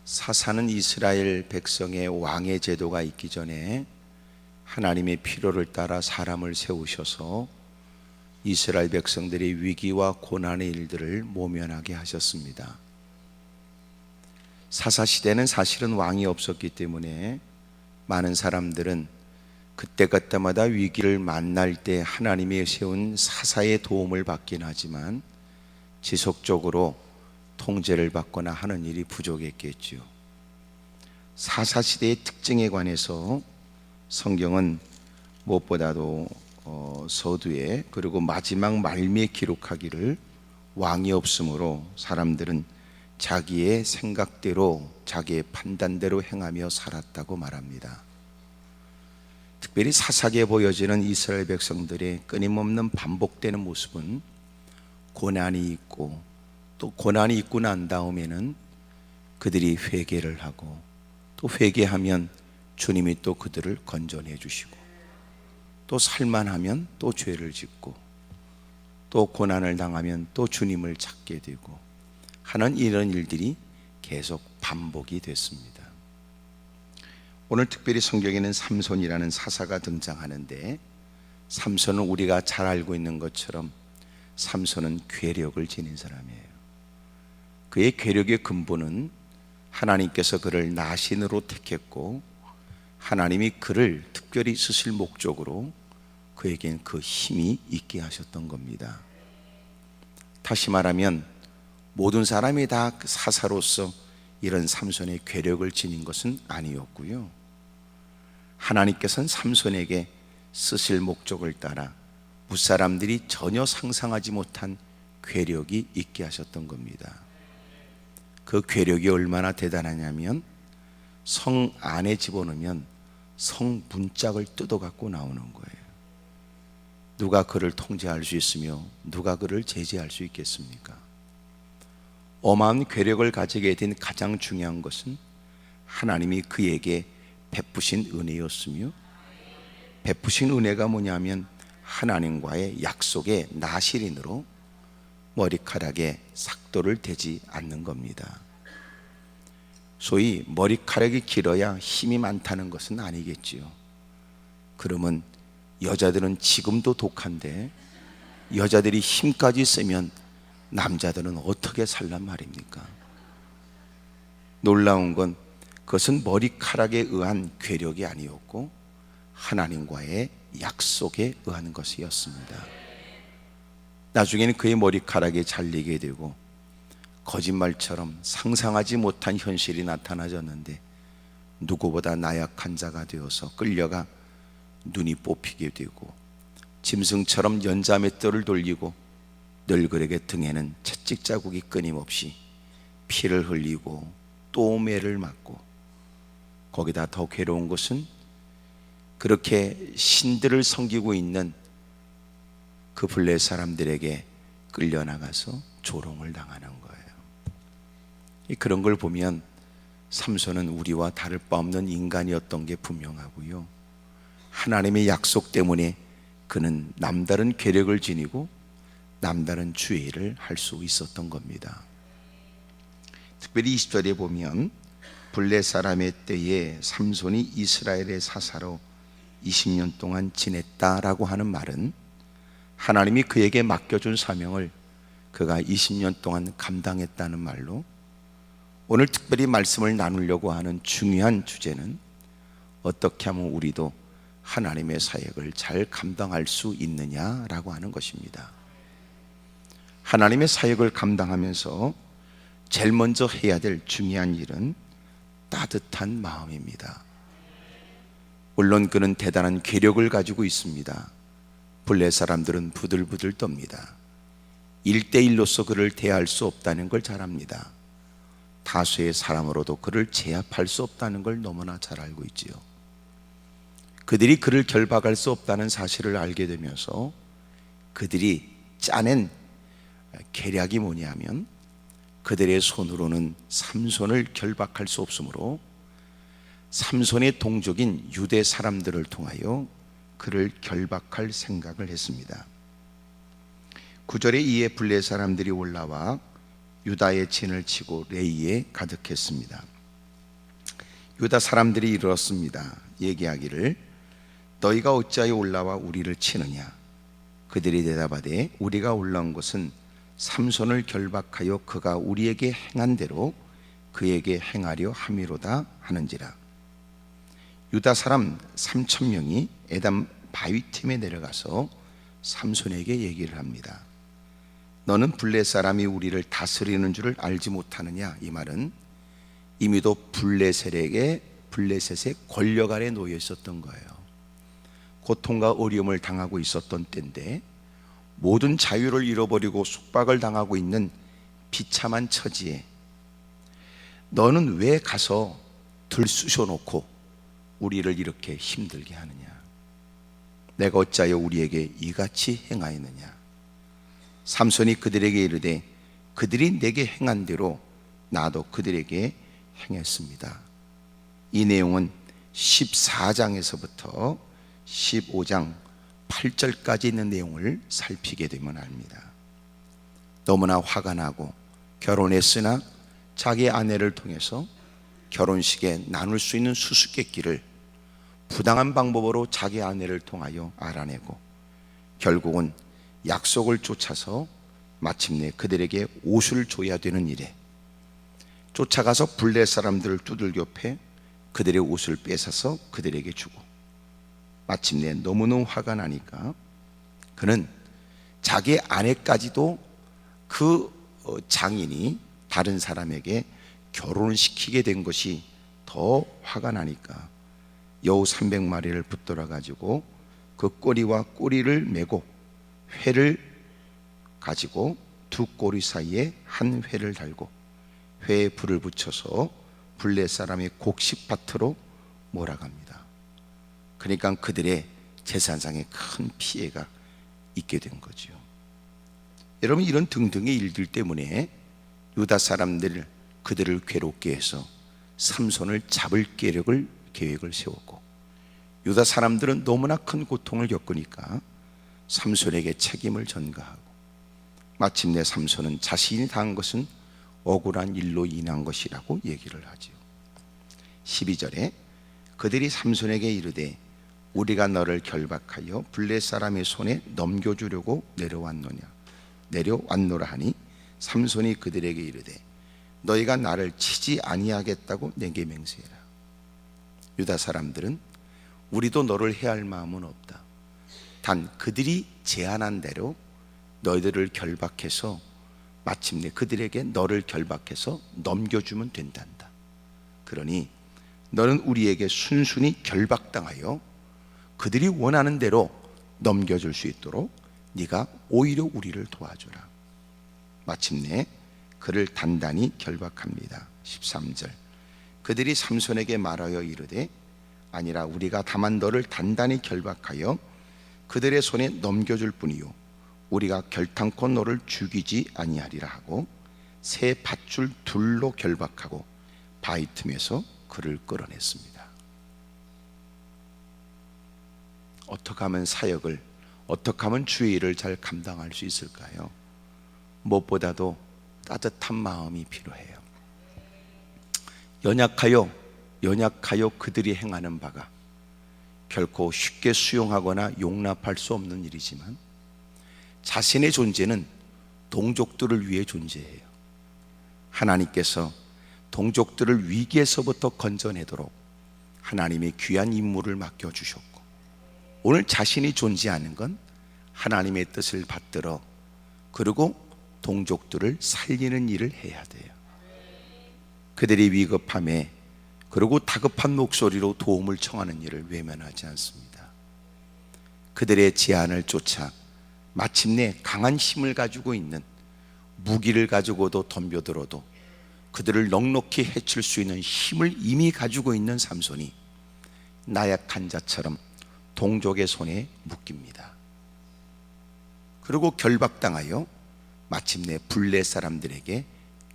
사사는 이스라엘 백성의 왕의 제도가 있기 전에 하나님의 필요를 따라 사람을 세우셔서 이스라엘 백성들의 위기와 고난의 일들을 모면하게 하셨습니다. 사사 시대는 사실은 왕이 없었기 때문에 많은 사람들은 그때그때마다 위기를 만날 때 하나님이 세운 사사의 도움을 받긴 하지만 지속적으로 통제를 받거나 하는 일이 부족했겠죠. 사사시대의 특징에 관해서 성경은 무엇보다도 서두에 그리고 마지막 말미에 기록하기를 왕이 없으므로 사람들은 자기의 생각대로 자기의 판단대로 행하며 살았다고 말합니다. 특별히 사사기에 보여지는 이스라엘 백성들의 끊임없는 반복되는 모습은 고난이 있고 또 고난이 있고 난 다음에는 그들이 회개를 하고 또 회개하면 주님이 또 그들을 건져내 주시고 또 살만하면 또 죄를 짓고 또 고난을 당하면 또 주님을 찾게 되고 하는 이런 일들이 계속 반복이 됐습니다. 오늘 특별히 성경에는 삼손이라는 사사가 등장하는데, 삼손은 우리가 잘 알고 있는 것처럼 삼손은 괴력을 지닌 사람이에요. 그의 괴력의 근본은 하나님께서 그를 나신으로 택했고 하나님이 그를 특별히 쓰실 목적으로 그에겐 그 힘이 있게 하셨던 겁니다. 다시 말하면 모든 사람이 다 사사로서 이런 삼손의 괴력을 지닌 것은 아니었고요, 하나님께서는 삼손에게 쓰실 목적을 따라 무사람들이 전혀 상상하지 못한 괴력이 있게 하셨던 겁니다. 그 괴력이 얼마나 대단하냐면 성 안에 집어넣으면 성 문짝을 뜯어 갖고 나오는 거예요. 누가 그를 통제할 수 있으며 누가 그를 제재할 수 있겠습니까? 어마어마한 괴력을 가지게 된 가장 중요한 것은 하나님이 그에게 베푸신 은혜였으며, 베푸신 은혜가 뭐냐면 하나님과의 약속의 나실인으로 머리카락에 삭도를 대지 않는 겁니다. 소위 머리카락이 길어야 힘이 많다는 것은 아니겠지요. 그러면 여자들은 지금도 독한데 여자들이 힘까지 쓰면 남자들은 어떻게 살란 말입니까? 놀라운 건 그것은 머리카락에 의한 괴력이 아니었고 하나님과의 약속에 의한 것이었습니다. 나중에는 그의 머리카락이 잘리게 되고 거짓말처럼 상상하지 못한 현실이 나타나졌는데 누구보다 나약한 자가 되어서 끌려가 눈이 뽑히게 되고 짐승처럼 연자맷돌을 돌리고 늘 그에게 등에는 채찍 자국이 끊임없이 피를 흘리고 또 매를 맞고, 거기다 더 괴로운 것은 그렇게 신들을 섬기고 있는 그 블레 사람들에게 끌려나가서 조롱을 당하는 거예요. 그런 걸 보면 삼손은 우리와 다를 바 없는 인간이었던 게 분명하고요, 하나님의 약속 때문에 그는 남다른 괴력을 지니고 남다른 주의를 할 수 있었던 겁니다. 특별히 20절에 보면 블레 사람의 때에 삼손이 이스라엘의 사사로 20년 동안 지냈다라고 하는 말은 하나님이 그에게 맡겨준 사명을 그가 20년 동안 감당했다는 말로, 오늘 특별히 말씀을 나누려고 하는 중요한 주제는 어떻게 하면 우리도 하나님의 사역을 잘 감당할 수 있느냐라고 하는 것입니다. 하나님의 사역을 감당하면서 제일 먼저 해야 될 중요한 일은 따뜻한 마음입니다. 물론 그는 대단한 괴력을 가지고 있습니다. 블레 사람들은 부들부들 떱니다. 1대1로서 그를 대할 수 없다는 걸 잘 압니다. 다수의 사람으로도 그를 제압할 수 없다는 걸 너무나 잘 알고 있지요. 그들이 그를 결박할 수 없다는 사실을 알게 되면서 그들이 짜낸 계략이 뭐냐면 그들의 손으로는 삼손을 결박할 수 없으므로 삼손의 동족인 유대 사람들을 통하여 그를 결박할 생각을 했습니다. 9절에 이에 블레 사람들이 올라와 유다의 진을 치고 레이에 가득했습니다. 유다 사람들이 이르렀습니다. 얘기하기를 너희가 어찌하여 올라와 우리를 치느냐. 그들이 대답하되 우리가 올라온 것은 삼손을 결박하여 그가 우리에게 행한 대로 그에게 행하려 함이로다 하는지라. 유다 사람 3,000명이 에담 바위틈에 내려가서 삼손에게 얘기를 합니다. 너는 블레 사람이 우리를 다스리는 줄을 알지 못하느냐. 이 말은 이미도 블레셋의 권력 아래 놓여 있었던 거예요. 고통과 어려움을 당하고 있었던 때인데 모든 자유를 잃어버리고 속박을 당하고 있는 비참한 처지에 너는 왜 가서 들쑤셔 놓고 우리를 이렇게 힘들게 하느냐. 내가 어찌하여 우리에게 이같이 행하였느냐. 삼손이 그들에게 이르되 그들이 내게 행한 대로 나도 그들에게 행했습니다. 이 내용은 14장에서부터 15장 8절까지 있는 내용을 살피게 되면 압니다. 너무나 화가 나고 결혼했으나 자기 아내를 통해서 결혼식에 나눌 수 있는 수수께끼를 부당한 방법으로 자기 아내를 통하여 알아내고 결국은 약속을 쫓아서 마침내 그들에게 옷을 줘야 되는 일에 쫓아가서 블레 사람들을 두들겨 패 그들의 옷을 뺏어서 그들에게 주고 마침내 너무너무 화가 나니까 그는 자기 아내까지도 그 장인이 다른 사람에게 결혼을 시키게 된 것이 더 화가 나니까 여우 300마리를 붙들어 가지고 그 꼬리와 꼬리를 메고 회를 가지고 두 꼬리 사이에 한 회를 달고 회에 불을 붙여서 블레 사람의 곡식밭으로 몰아갑니다. 그러니까 그들의 재산상에 큰 피해가 있게 된 거죠. 여러분, 이런 등등의 일들 때문에 유다 사람들 그들을 괴롭게 해서 삼손을 잡을 계획을 세웠고 유다 사람들은 너무나 큰 고통을 겪으니까 삼손에게 책임을 전가하고 마침내 삼손은 자신이 당한 것은 억울한 일로 인한 것이라고 얘기를 하죠. 12절에 그들이 삼손에게 이르되 우리가 너를 결박하여 블레 사람의 손에 넘겨주려고 내려왔노라 하니 삼손이 그들에게 이르되 너희가 나를 치지 아니하겠다고 내게 맹세해라. 유다 사람들은 우리도 너를 해할 마음은 없다. 단 그들이 제안한 대로 너희들을 결박해서 마침내 그들에게 너를 결박해서 넘겨주면 된단다. 그러니 너는 우리에게 순순히 결박당하여 그들이 원하는 대로 넘겨줄 수 있도록 네가 오히려 우리를 도와줘라. 마침내 그를 단단히 결박합니다. 13절 그들이 삼손에게 말하여 이르되 아니라 우리가 다만 너를 단단히 결박하여 그들의 손에 넘겨줄 뿐이요 우리가 결탄코 너를 죽이지 아니하리라 하고 새 밧줄 둘로 결박하고 바위 틈에서 그를 끌어냈습니다. 어떻게 하면 사역을, 어떻게 하면 주의 일을 잘 감당할 수 있을까요? 무엇보다도 따뜻한 마음이 필요해요. 연약하여 그들이 행하는 바가 결코 쉽게 수용하거나 용납할 수 없는 일이지만 자신의 존재는 동족들을 위해 존재해요. 하나님께서 동족들을 위기에서부터 건져내도록 하나님의 귀한 임무를 맡겨주셨고 오늘 자신이 존재하는 건 하나님의 뜻을 받들어 그리고 동족들을 살리는 일을 해야 돼요. 그들이 위급함에 그리고 다급한 목소리로 도움을 청하는 일을 외면하지 않습니다. 그들의 제안을 쫓아 마침내 강한 힘을 가지고 있는 무기를 가지고도 덤벼들어도 그들을 넉넉히 해칠 수 있는 힘을 이미 가지고 있는 삼손이 나약한 자처럼 동족의 손에 묶입니다. 그리고 결박당하여 마침내 블레 사람들에게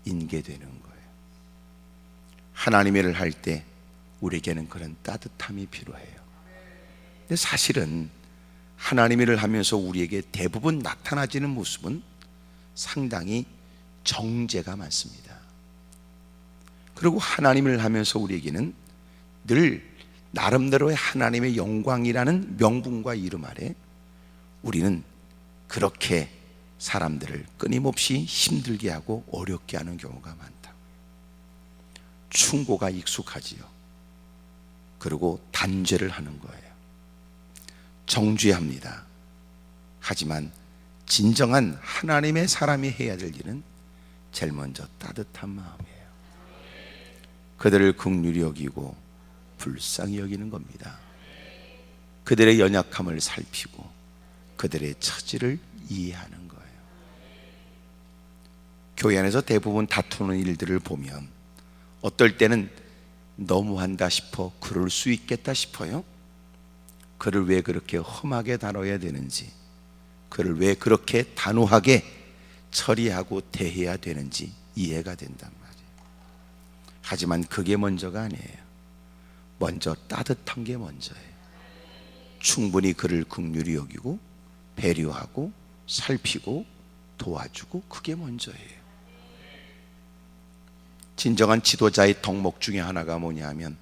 인계되는 거예요. 하나님의 일을 할 때 우리에게는 그런 따뜻함이 필요해요. 근데 사실은 하나님의 일을 하면서 우리에게 대부분 나타나지는 모습은 상당히 정죄가 많습니다. 그리고 하나님의 일을 하면서 우리에게는 늘 나름대로의 하나님의 영광이라는 명분과 이름 아래 우리는 그렇게 사람들을 끊임없이 힘들게 하고 어렵게 하는 경우가 많다. 충고가 익숙하지요. 그리고 단죄를 하는 거예요. 정죄합니다. 하지만 진정한 하나님의 사람이 해야 될 일은 제일 먼저 따뜻한 마음이에요. 그들을 긍휼히 여기고 불쌍히 여기는 겁니다. 그들의 연약함을 살피고 그들의 처지를 이해하는 거예요. 교회 안에서 대부분 다투는 일들을 보면 어떨 때는 너무한다 싶어 그럴 수 있겠다 싶어요. 그를 왜 그렇게 험하게 다뤄야 되는지, 그를 왜 그렇게 단호하게 처리하고 대해야 되는지 이해가 된단 말이에요. 하지만 그게 먼저가 아니에요. 먼저 따뜻한 게 먼저예요. 충분히 그를 긍휼히 여기고 배려하고 살피고 도와주고, 그게 먼저예요. 진정한 지도자의 덕목 중에 하나가 뭐냐 하면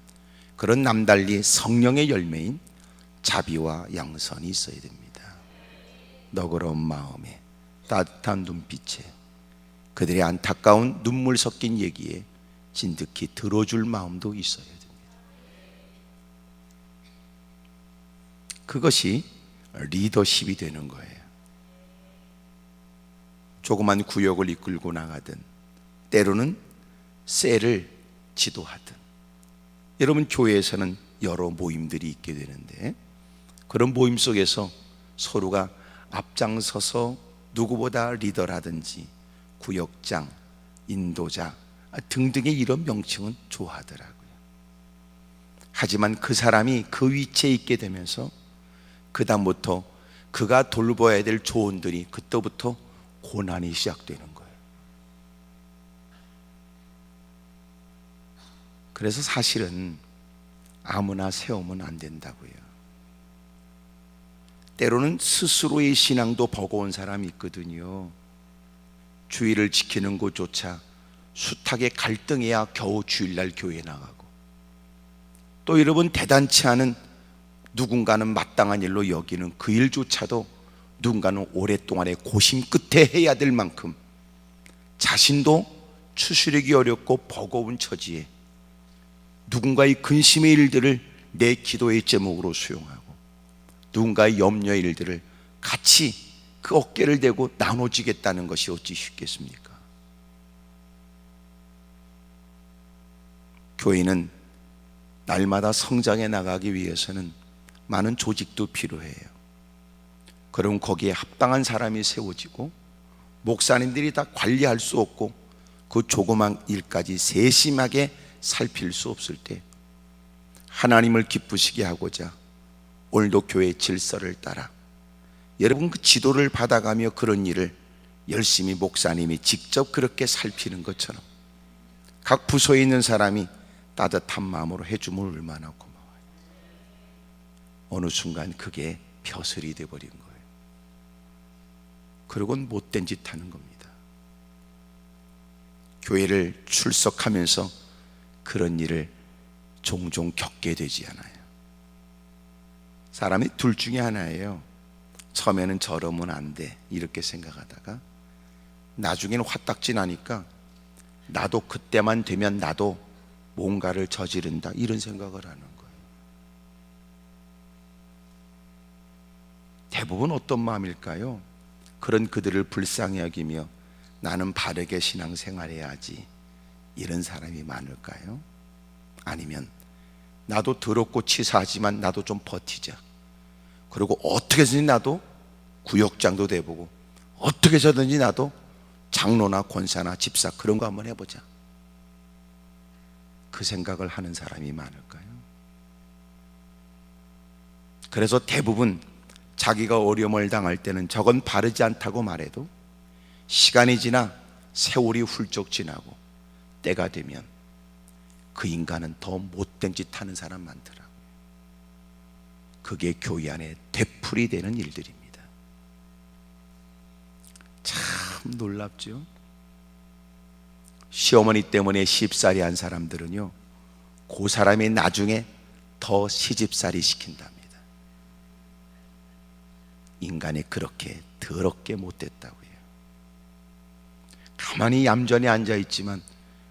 그런 남달리 성령의 열매인 자비와 양선이 있어야 됩니다. 너그러운 마음에, 따뜻한 눈빛에, 그들의 안타까운 눈물 섞인 얘기에 진득히 들어줄 마음도 있어야 됩니다. 그것이 리더십이 되는 거예요. 조그만 구역을 이끌고 나가든 때로는 셀을 지도하든, 여러분 교회에서는 여러 모임들이 있게 되는데 그런 모임 속에서 서로가 앞장서서 누구보다 리더라든지 구역장, 인도자 등등의 이런 명칭은 좋아하더라고요. 하지만 그 사람이 그 위치에 있게 되면서 그 다음부터 그가 돌봐야 될 조언들이 그때부터 고난이 시작되는 거예요. 그래서 사실은 아무나 세우면 안 된다고요. 때로는 스스로의 신앙도 버거운 사람이 있거든요. 주의를 지키는 것조차 숱하게 갈등해야 겨우 주일날 교회에 나가고, 또 여러분 대단치 않은 누군가는 마땅한 일로 여기는 그 일조차도 누군가는 오랫동안의 고심 끝에 해야 될 만큼 자신도 추스르기 어렵고 버거운 처지에 누군가의 근심의 일들을 내 기도의 제목으로 수용하고 누군가의 염려의 일들을 같이 그 어깨를 대고 나눠지겠다는 것이 어찌 쉽겠습니까? 교회는 날마다 성장해 나가기 위해서는 많은 조직도 필요해요. 그럼 거기에 합당한 사람이 세워지고 목사님들이 다 관리할 수 없고 그 조그만 일까지 세심하게 살필 수 없을 때 하나님을 기쁘시게 하고자 오늘도 교회 질서를 따라 여러분 그 지도를 받아가며 그런 일을 열심히 목사님이 직접 그렇게 살피는 것처럼 각 부서에 있는 사람이 따뜻한 마음으로 해주면 얼마나 고마워요. 어느 순간 그게 벼슬이 되어버린 거예요. 그러고는 못된 짓 하는 겁니다. 교회를 출석하면서 그런 일을 종종 겪게 되지 않아요. 사람이 둘 중에 하나예요. 처음에는 저러면 안 돼 이렇게 생각하다가 나중에는 화딱지 나니까 나도 그때만 되면 나도 뭔가를 저지른다 이런 생각을 하는 거예요. 대부분 어떤 마음일까요? 그런 그들을 불쌍히 여기며 나는 바르게 신앙생활해야지 이런 사람이 많을까요? 아니면 나도 더럽고 치사하지만 나도 좀 버티자, 그리고 어떻게 해서든지 나도 구역장도 돼보고 어떻게 해서든지 나도 장로나 권사나 집사 그런 거 한번 해보자, 그 생각을 하는 사람이 많을까요? 그래서 대부분 자기가 어려움을 당할 때는 저건 바르지 않다고 말해도 시간이 지나 세월이 훌쩍 지나고 때가 되면 그 인간은 더 못된 짓 하는 사람 많더라고요. 그게 교회 안에 되풀이 되는 일들입니다. 참 놀랍죠? 시어머니 때문에 쉽사리 한 사람들은요, 그 사람이 나중에 더 시집살이 시킨답니다. 인간이 그렇게 더럽게 못됐다고요. 가만히 얌전히 앉아있지만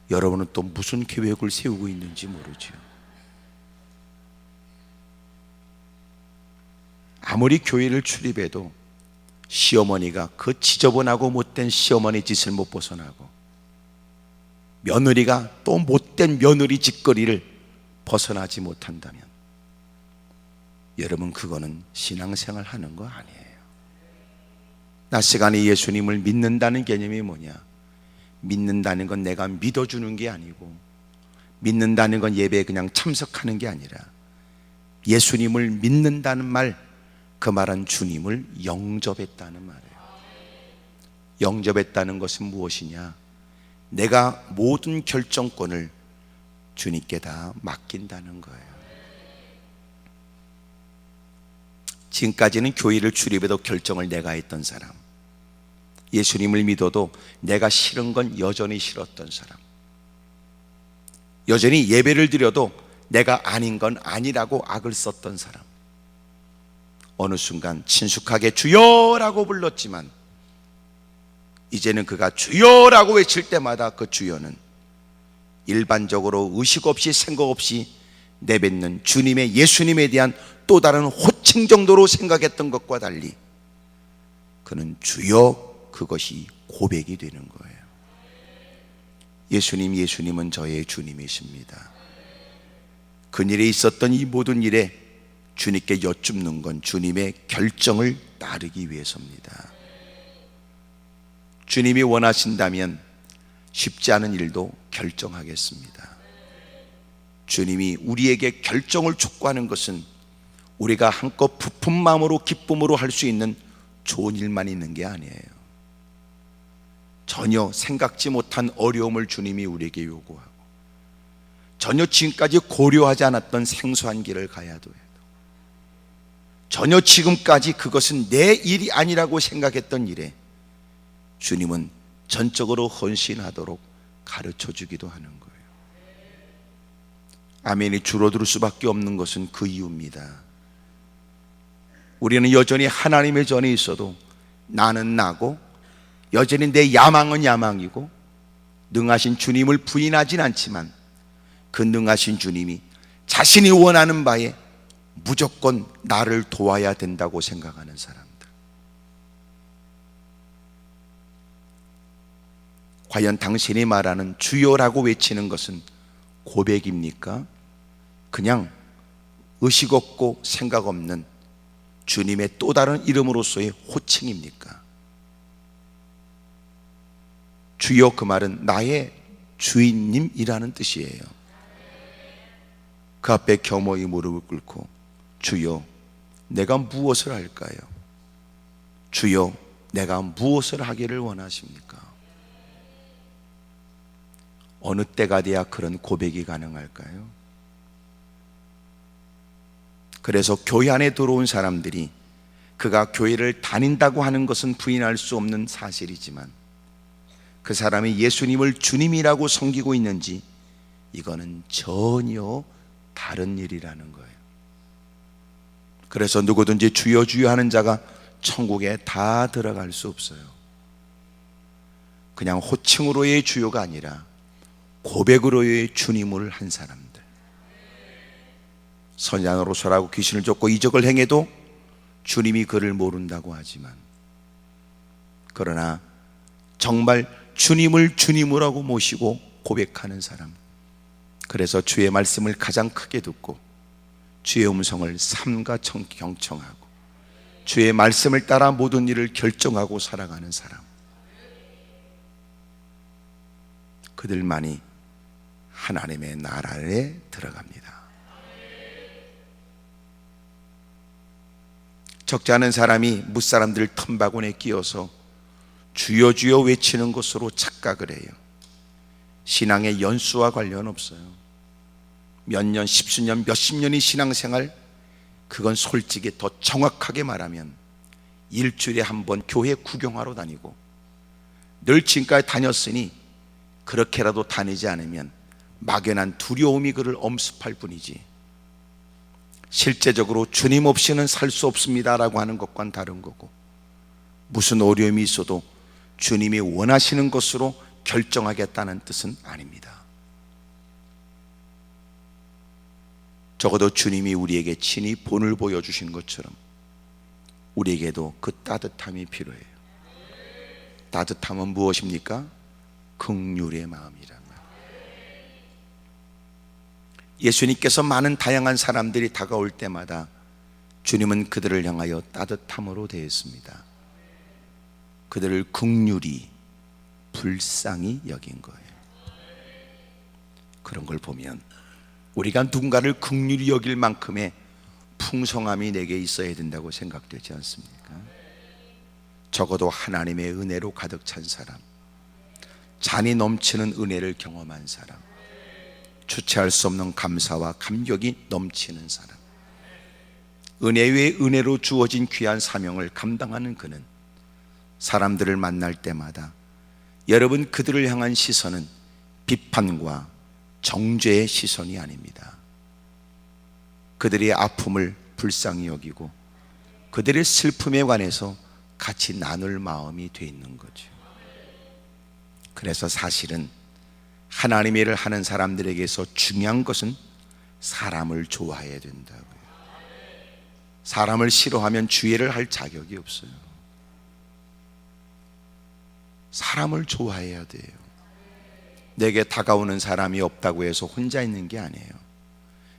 여러분은 또 무슨 계획을 세우고 있는지 모르죠. 아무리 교회를 출입해도 시어머니가 그 지저분하고 못된 시어머니 짓을 못 벗어나고, 며느리가 또 못된 며느리 짓거리를 벗어나지 못한다면 여러분, 그거는 신앙생활 하는 거 아니에요. 낮 시간에 예수님을 믿는다는 개념이 뭐냐? 믿는다는 건 내가 믿어주는 게 아니고, 믿는다는 건 예배에 그냥 참석하는 게 아니라, 예수님을 믿는다는 말, 그 말은 주님을 영접했다는 말이에요. 영접했다는 것은 무엇이냐? 내가 모든 결정권을 주님께 다 맡긴다는 거예요. 지금까지는 교회를 출입해도 결정을 내가 했던 사람, 예수님을 믿어도 내가 싫은 건 여전히 싫었던 사람, 여전히 예배를 드려도 내가 아닌 건 아니라고 악을 썼던 사람, 어느 순간 친숙하게 주여라고 불렀지만 이제는 그가 주여라고 외칠 때마다 그 주여는 일반적으로 의식 없이 생각 없이 내뱉는 주님의, 예수님에 대한 또 다른 호칭 정도로 생각했던 것과 달리 그는 주여, 그것이 고백이 되는 거예요. 예수님은 저의 주님이십니다. 그일에 있었던 이 모든 일에 주님께 여쭙는 건 주님의 결정을 따르기 위해서입니다. 주님이 원하신다면 쉽지 않은 일도 결정하겠습니다. 주님이 우리에게 결정을 촉구하는 것은 우리가 한껏 부푼 마음으로 기쁨으로 할 수 있는 좋은 일만 있는 게 아니에요. 전혀 생각지 못한 어려움을 주님이 우리에게 요구하고, 전혀 지금까지 고려하지 않았던 생소한 길을 가야도 해도, 전혀 지금까지 그것은 내 일이 아니라고 생각했던 일에 주님은 전적으로 헌신하도록 가르쳐 주기도 하는 거예요. 아멘이 줄어들 수밖에 없는 것은 그 이유입니다. 우리는 여전히 하나님의 전에 있어도 나는 나고, 여전히 내 야망은 야망이고, 능하신 주님을 부인하진 않지만 그 능하신 주님이 자신이 원하는 바에 무조건 나를 도와야 된다고 생각하는 사람들. 과연 당신이 말하는 주여라고 외치는 것은 고백입니까? 그냥 의식 없고 생각 없는 주님의 또 다른 이름으로서의 호칭입니까? 주여, 그 말은 나의 주인님이라는 뜻이에요. 그 앞에 겸허히 무릎을 꿇고, 주여, 내가 무엇을 할까요? 주여, 내가 무엇을 하기를 원하십니까? 어느 때가 돼야 그런 고백이 가능할까요? 그래서 교회 안에 들어온 사람들이 그가 교회를 다닌다고 하는 것은 부인할 수 없는 사실이지만, 그 사람이 예수님을 주님이라고 섬기고 있는지, 이거는 전혀 다른 일이라는 거예요. 그래서 누구든지 주여 주여 하는 자가 천국에 다 들어갈 수 없어요. 그냥 호칭으로의 주여가 아니라 고백으로의 주님을 한 사람들. 선지자노로서라고 귀신을 쫓고 이적을 행해도 주님이 그를 모른다고 하지만, 그러나 정말 주님을 주님으로 모시고 고백하는 사람, 그래서 주의 말씀을 가장 크게 듣고 주의 음성을 삼가 경청하고 주의 말씀을 따라 모든 일을 결정하고 살아가는 사람, 그들만이 하나님의 나라에 들어갑니다. 적지 않은 사람이 무사람들 틈바구니에 끼어서 주여 주여 외치는 것으로 착각을 해요. 신앙의 연수와 관련 없어요. 몇 년, 십수년, 몇십 년의 신앙생활, 그건 솔직히 더 정확하게 말하면 일주일에 한 번 교회 구경하러 다니고, 늘 지금까지 다녔으니 그렇게라도 다니지 않으면 막연한 두려움이 그를 엄습할 뿐이지, 실제적으로 주님 없이는 살 수 없습니다라고 하는 것과는 다른 거고, 무슨 어려움이 있어도 주님이 원하시는 것으로 결정하겠다는 뜻은 아닙니다. 적어도 주님이 우리에게 친히 본을 보여주신 것처럼 우리에게도 그 따뜻함이 필요해요. 따뜻함은 무엇입니까? 긍휼의 마음이란 말. 예수님께서 많은 다양한 사람들이 다가올 때마다 주님은 그들을 향하여 따뜻함으로 대했습니다. 그들을 긍휼히, 불쌍히 여긴 거예요. 그런 걸 보면 우리가 누군가를 긍휼히 여길 만큼의 풍성함이 내게 있어야 된다고 생각되지 않습니까? 적어도 하나님의 은혜로 가득 찬 사람, 잔이 넘치는 은혜를 경험한 사람, 주체할 수 없는 감사와 감격이 넘치는 사람, 은혜 위에 은혜로 주어진 귀한 사명을 감당하는 그는 사람들을 만날 때마다 여러분, 그들을 향한 시선은 비판과 정죄의 시선이 아닙니다. 그들의 아픔을 불쌍히 여기고 그들의 슬픔에 관해서 같이 나눌 마음이 돼 있는 거죠. 그래서 사실은 하나님의 일을 하는 사람들에게서 중요한 것은 사람을 좋아해야 된다고요. 사람을 싫어하면 주의를 할 자격이 없어요. 사람을 좋아해야 돼요. 내게 다가오는 사람이 없다고 해서 혼자 있는 게 아니에요.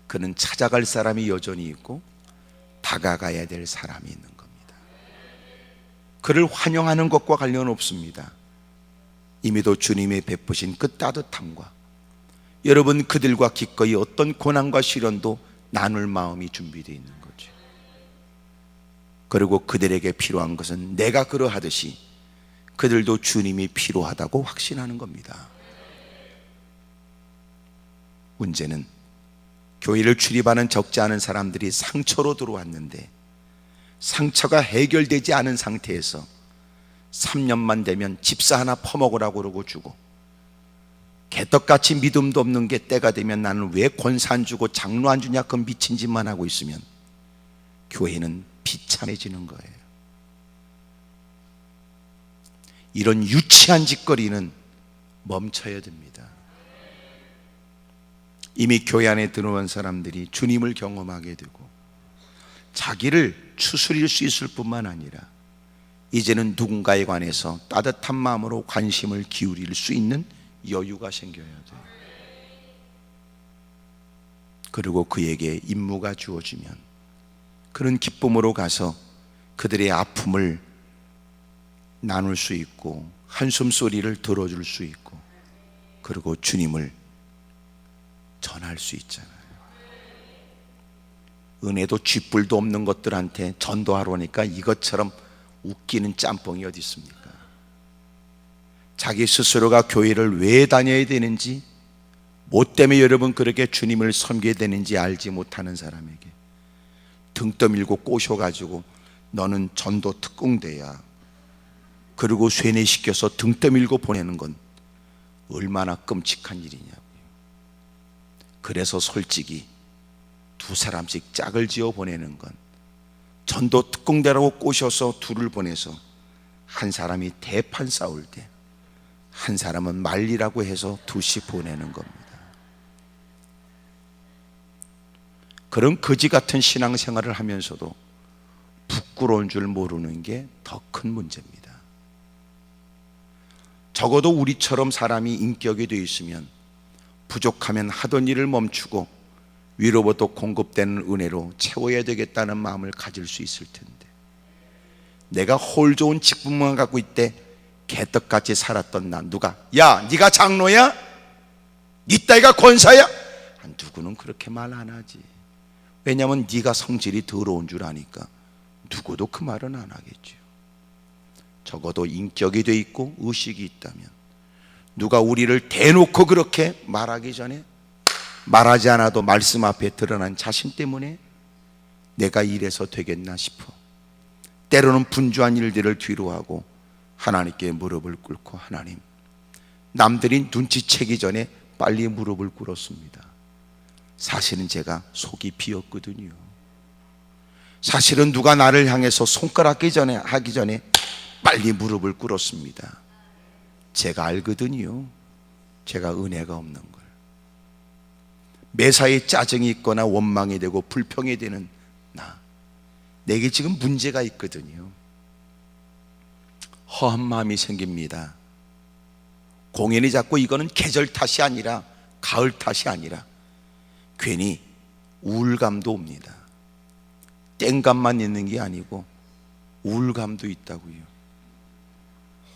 그는 찾아갈 사람이 여전히 있고 다가가야 될 사람이 있는 겁니다. 그를 환영하는 것과 관련 없습니다. 이미도 주님이 베푸신 그 따뜻함과 여러분, 그들과 기꺼이 어떤 고난과 시련도 나눌 마음이 준비되어 있는 거죠. 그리고 그들에게 필요한 것은 내가 그러하듯이 그들도 주님이 필요하다고 확신하는 겁니다. 문제는 교회를 출입하는 적지 않은 사람들이 상처로 들어왔는데 상처가 해결되지 않은 상태에서 3년만 되면 집사 하나 퍼먹으라고 그러고 주고, 개떡같이 믿음도 없는 게 때가 되면 나는 왜 권사 안 주고 장로 안 주냐, 그건 미친 짓만 하고 있으면 교회는 비참해지는 거예요. 이런 유치한 짓거리는 멈춰야 됩니다. 이미 교회 안에 들어온 사람들이 주님을 경험하게 되고 자기를 추스릴 수 있을 뿐만 아니라 이제는 누군가에 관해서 따뜻한 마음으로 관심을 기울일 수 있는 여유가 생겨야 돼요. 그리고 그에게 임무가 주어지면 그런 기쁨으로 가서 그들의 아픔을 나눌 수 있고 한숨 소리를 들어줄 수 있고 그리고 주님을 전할 수 있잖아요. 은혜도 쥐뿔도 없는 것들한테 전도하러 오니까 이것처럼 웃기는 짬뽕이 어디 있습니까? 자기 스스로가 교회를 왜 다녀야 되는지, 뭐 때문에 여러분 그렇게 주님을 섬겨야 되는지 알지 못하는 사람에게 등 떠밀고 꼬셔가지고 너는 전도 특공대야, 그리고 쇠뇌시켜서 등 떠밀고 보내는 건 얼마나 끔찍한 일이냐고요. 그래서 솔직히 두 사람씩 짝을 지어 보내는 건, 전도 특공대라고 꼬셔서 둘을 보내서 한 사람이 대판 싸울 때 한 사람은 말리라고 해서 둘씩 보내는 겁니다. 그런 거지 같은 신앙생활을 하면서도 부끄러운 줄 모르는 게 더 큰 문제입니다. 적어도 우리처럼 사람이 인격이 되어 있으면 부족하면 하던 일을 멈추고 위로부터 공급되는 은혜로 채워야 되겠다는 마음을 가질 수 있을 텐데, 내가 홀 좋은 직분만 갖고 있대 개떡같이 살았던 나, 누가 야 네가 장로야? 네 딸가 권사야? 누구는 그렇게 말 안 하지. 왜냐하면 네가 성질이 더러운 줄 아니까 누구도 그 말은 안 하겠죠. 적어도 인격이 돼 있고 의식이 있다면 누가 우리를 대놓고 그렇게 말하기 전에 말하지 않아도 말씀 앞에 드러난 자신 때문에 내가 이래서 되겠나 싶어 때로는 분주한 일들을 뒤로하고 하나님께 무릎을 꿇고, 하나님, 남들이 눈치채기 전에 빨리 무릎을 꿇었습니다. 사실은 제가 속이 비었거든요. 사실은 누가 나를 향해서 손가락 하기 전에 빨리 무릎을 꿇었습니다. 제가 알거든요. 제가 은혜가 없는 걸. 매사에 짜증이 있거나 원망이 되고 불평이 되는 내게 지금 문제가 있거든요. 허한 마음이 생깁니다. 공연이 자꾸 이거는 계절 탓이 아니라 가을 탓이 아니라 괜히 우울감도 옵니다. 땡감만 있는 게 아니고 우울감도 있다고요.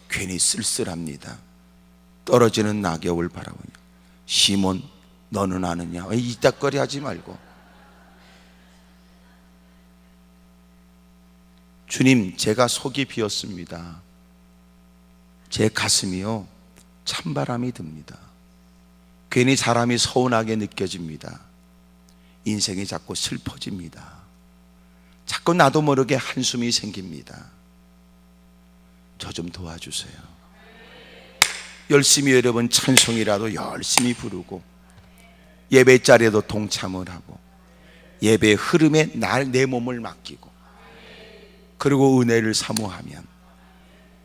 괜히 쓸쓸합니다. 떨어지는 낙엽을 바라보냐. 시몬 너는 아느냐. 이따거리 하지 말고, 주님 제가 속이 비었습니다. 제 가슴이요 찬바람이 듭니다. 괜히 사람이 서운하게 느껴집니다. 인생이 자꾸 슬퍼집니다. 자꾸 나도 모르게 한숨이 생깁니다. 저 좀 도와주세요. 열심히 여러분 찬송이라도 열심히 부르고 예배 자리에도 동참을 하고 예배 흐름에 내 몸을 맡기고 그리고 은혜를 사모하면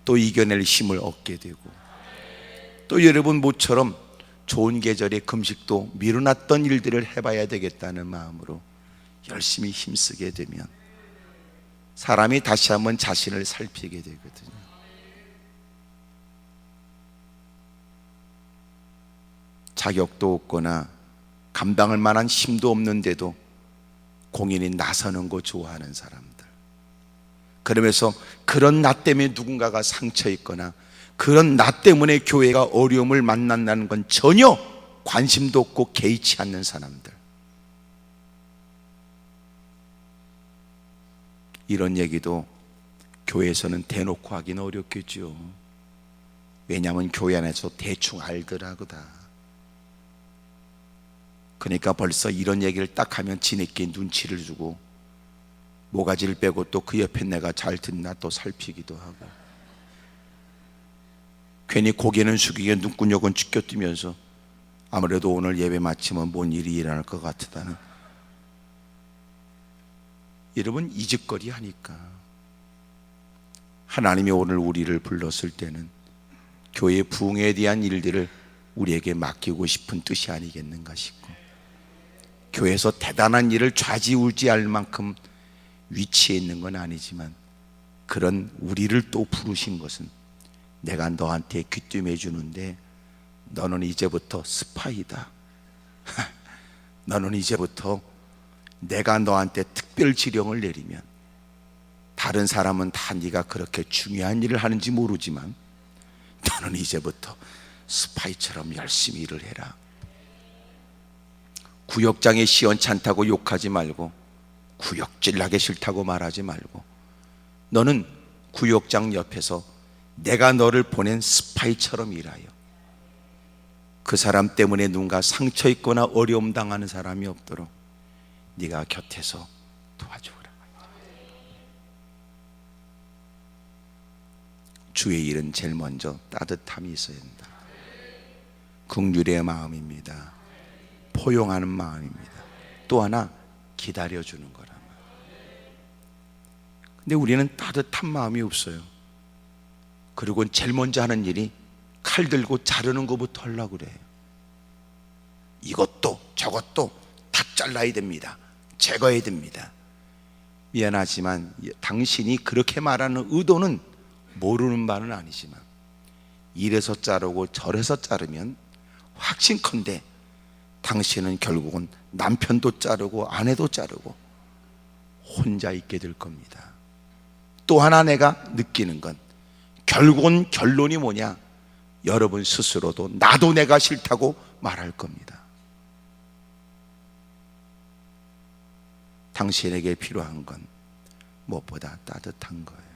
또 이겨낼 힘을 얻게 되고 또 여러분 모처럼 좋은 계절에 금식도 미뤄놨던 일들을 해봐야 되겠다는 마음으로 열심히 힘쓰게 되면 사람이 다시 한번 자신을 살피게 되거든요. 자격도 없거나 감당할 만한 힘도 없는데도 공연히 나서는 거 좋아하는 사람들, 그러면서 그런 나 때문에 누군가가 상처 있거나 그런 나 때문에 교회가 어려움을 만난다는 건 전혀 관심도 없고 개의치 않는 사람들, 이런 얘기도 교회에서는 대놓고 하기는 어렵겠죠. 왜냐하면 교회 안에서 대충 알더라고 다. 그러니까 벌써 이런 얘기를 딱 하면 지네끼리 눈치를 주고 모가지를 빼고 또 그 옆에 내가 잘 듣나 또 살피기도 하고 괜히 고개는 숙이게 눈구녕은 찢겨뜨면서 아무래도 오늘 예배 마치면 뭔 일이 일어날 것 같다는, 여러분 이직거리 하니까 하나님이 오늘 우리를 불렀을 때는 교회 부흥에 대한 일들을 우리에게 맡기고 싶은 뜻이 아니겠는가 싶고, 교회에서 대단한 일을 좌지우지할 만큼 위치에 있는 건 아니지만 그런 우리를 또 부르신 것은 내가 너한테 귀뜸해 주는데 너는 이제부터 스파이다. 너는 이제부터 내가 너한테 특별 지령을 내리면 다른 사람은 다 네가 그렇게 중요한 일을 하는지 모르지만 너는 이제부터 스파이처럼 열심히 일을 해라. 구역장에 시원찮다고 욕하지 말고 구역질나게 싫다고 말하지 말고 너는 구역장 옆에서 내가 너를 보낸 스파이처럼 일하여 그 사람 때문에 누군가 상처 있거나 어려움 당하는 사람이 없도록 네가 곁에서 도와주라. 주의 일은 제일 먼저 따뜻함이 있어야 된다. 긍휼의 마음입니다. 포용하는 마음입니다. 또 하나 기다려주는 거란 말이에요. 근데 우리는 따뜻한 마음이 없어요. 그리고 제일 먼저 하는 일이 칼 들고 자르는 것부터 하려고 그래요. 이것도 저것도 다 잘라야 됩니다. 제거해야 됩니다. 미안하지만 당신이 그렇게 말하는 의도는 모르는 바는 아니지만 이래서 자르고 저래서 자르면 확신컨대 당신은 결국은 남편도 자르고 아내도 자르고 혼자 있게 될 겁니다. 또 하나 내가 느끼는 건 결국은 결론이 뭐냐? 여러분 스스로도 나도 내가 싫다고 말할 겁니다. 당신에게 필요한 건 무엇보다 따뜻한 거예요.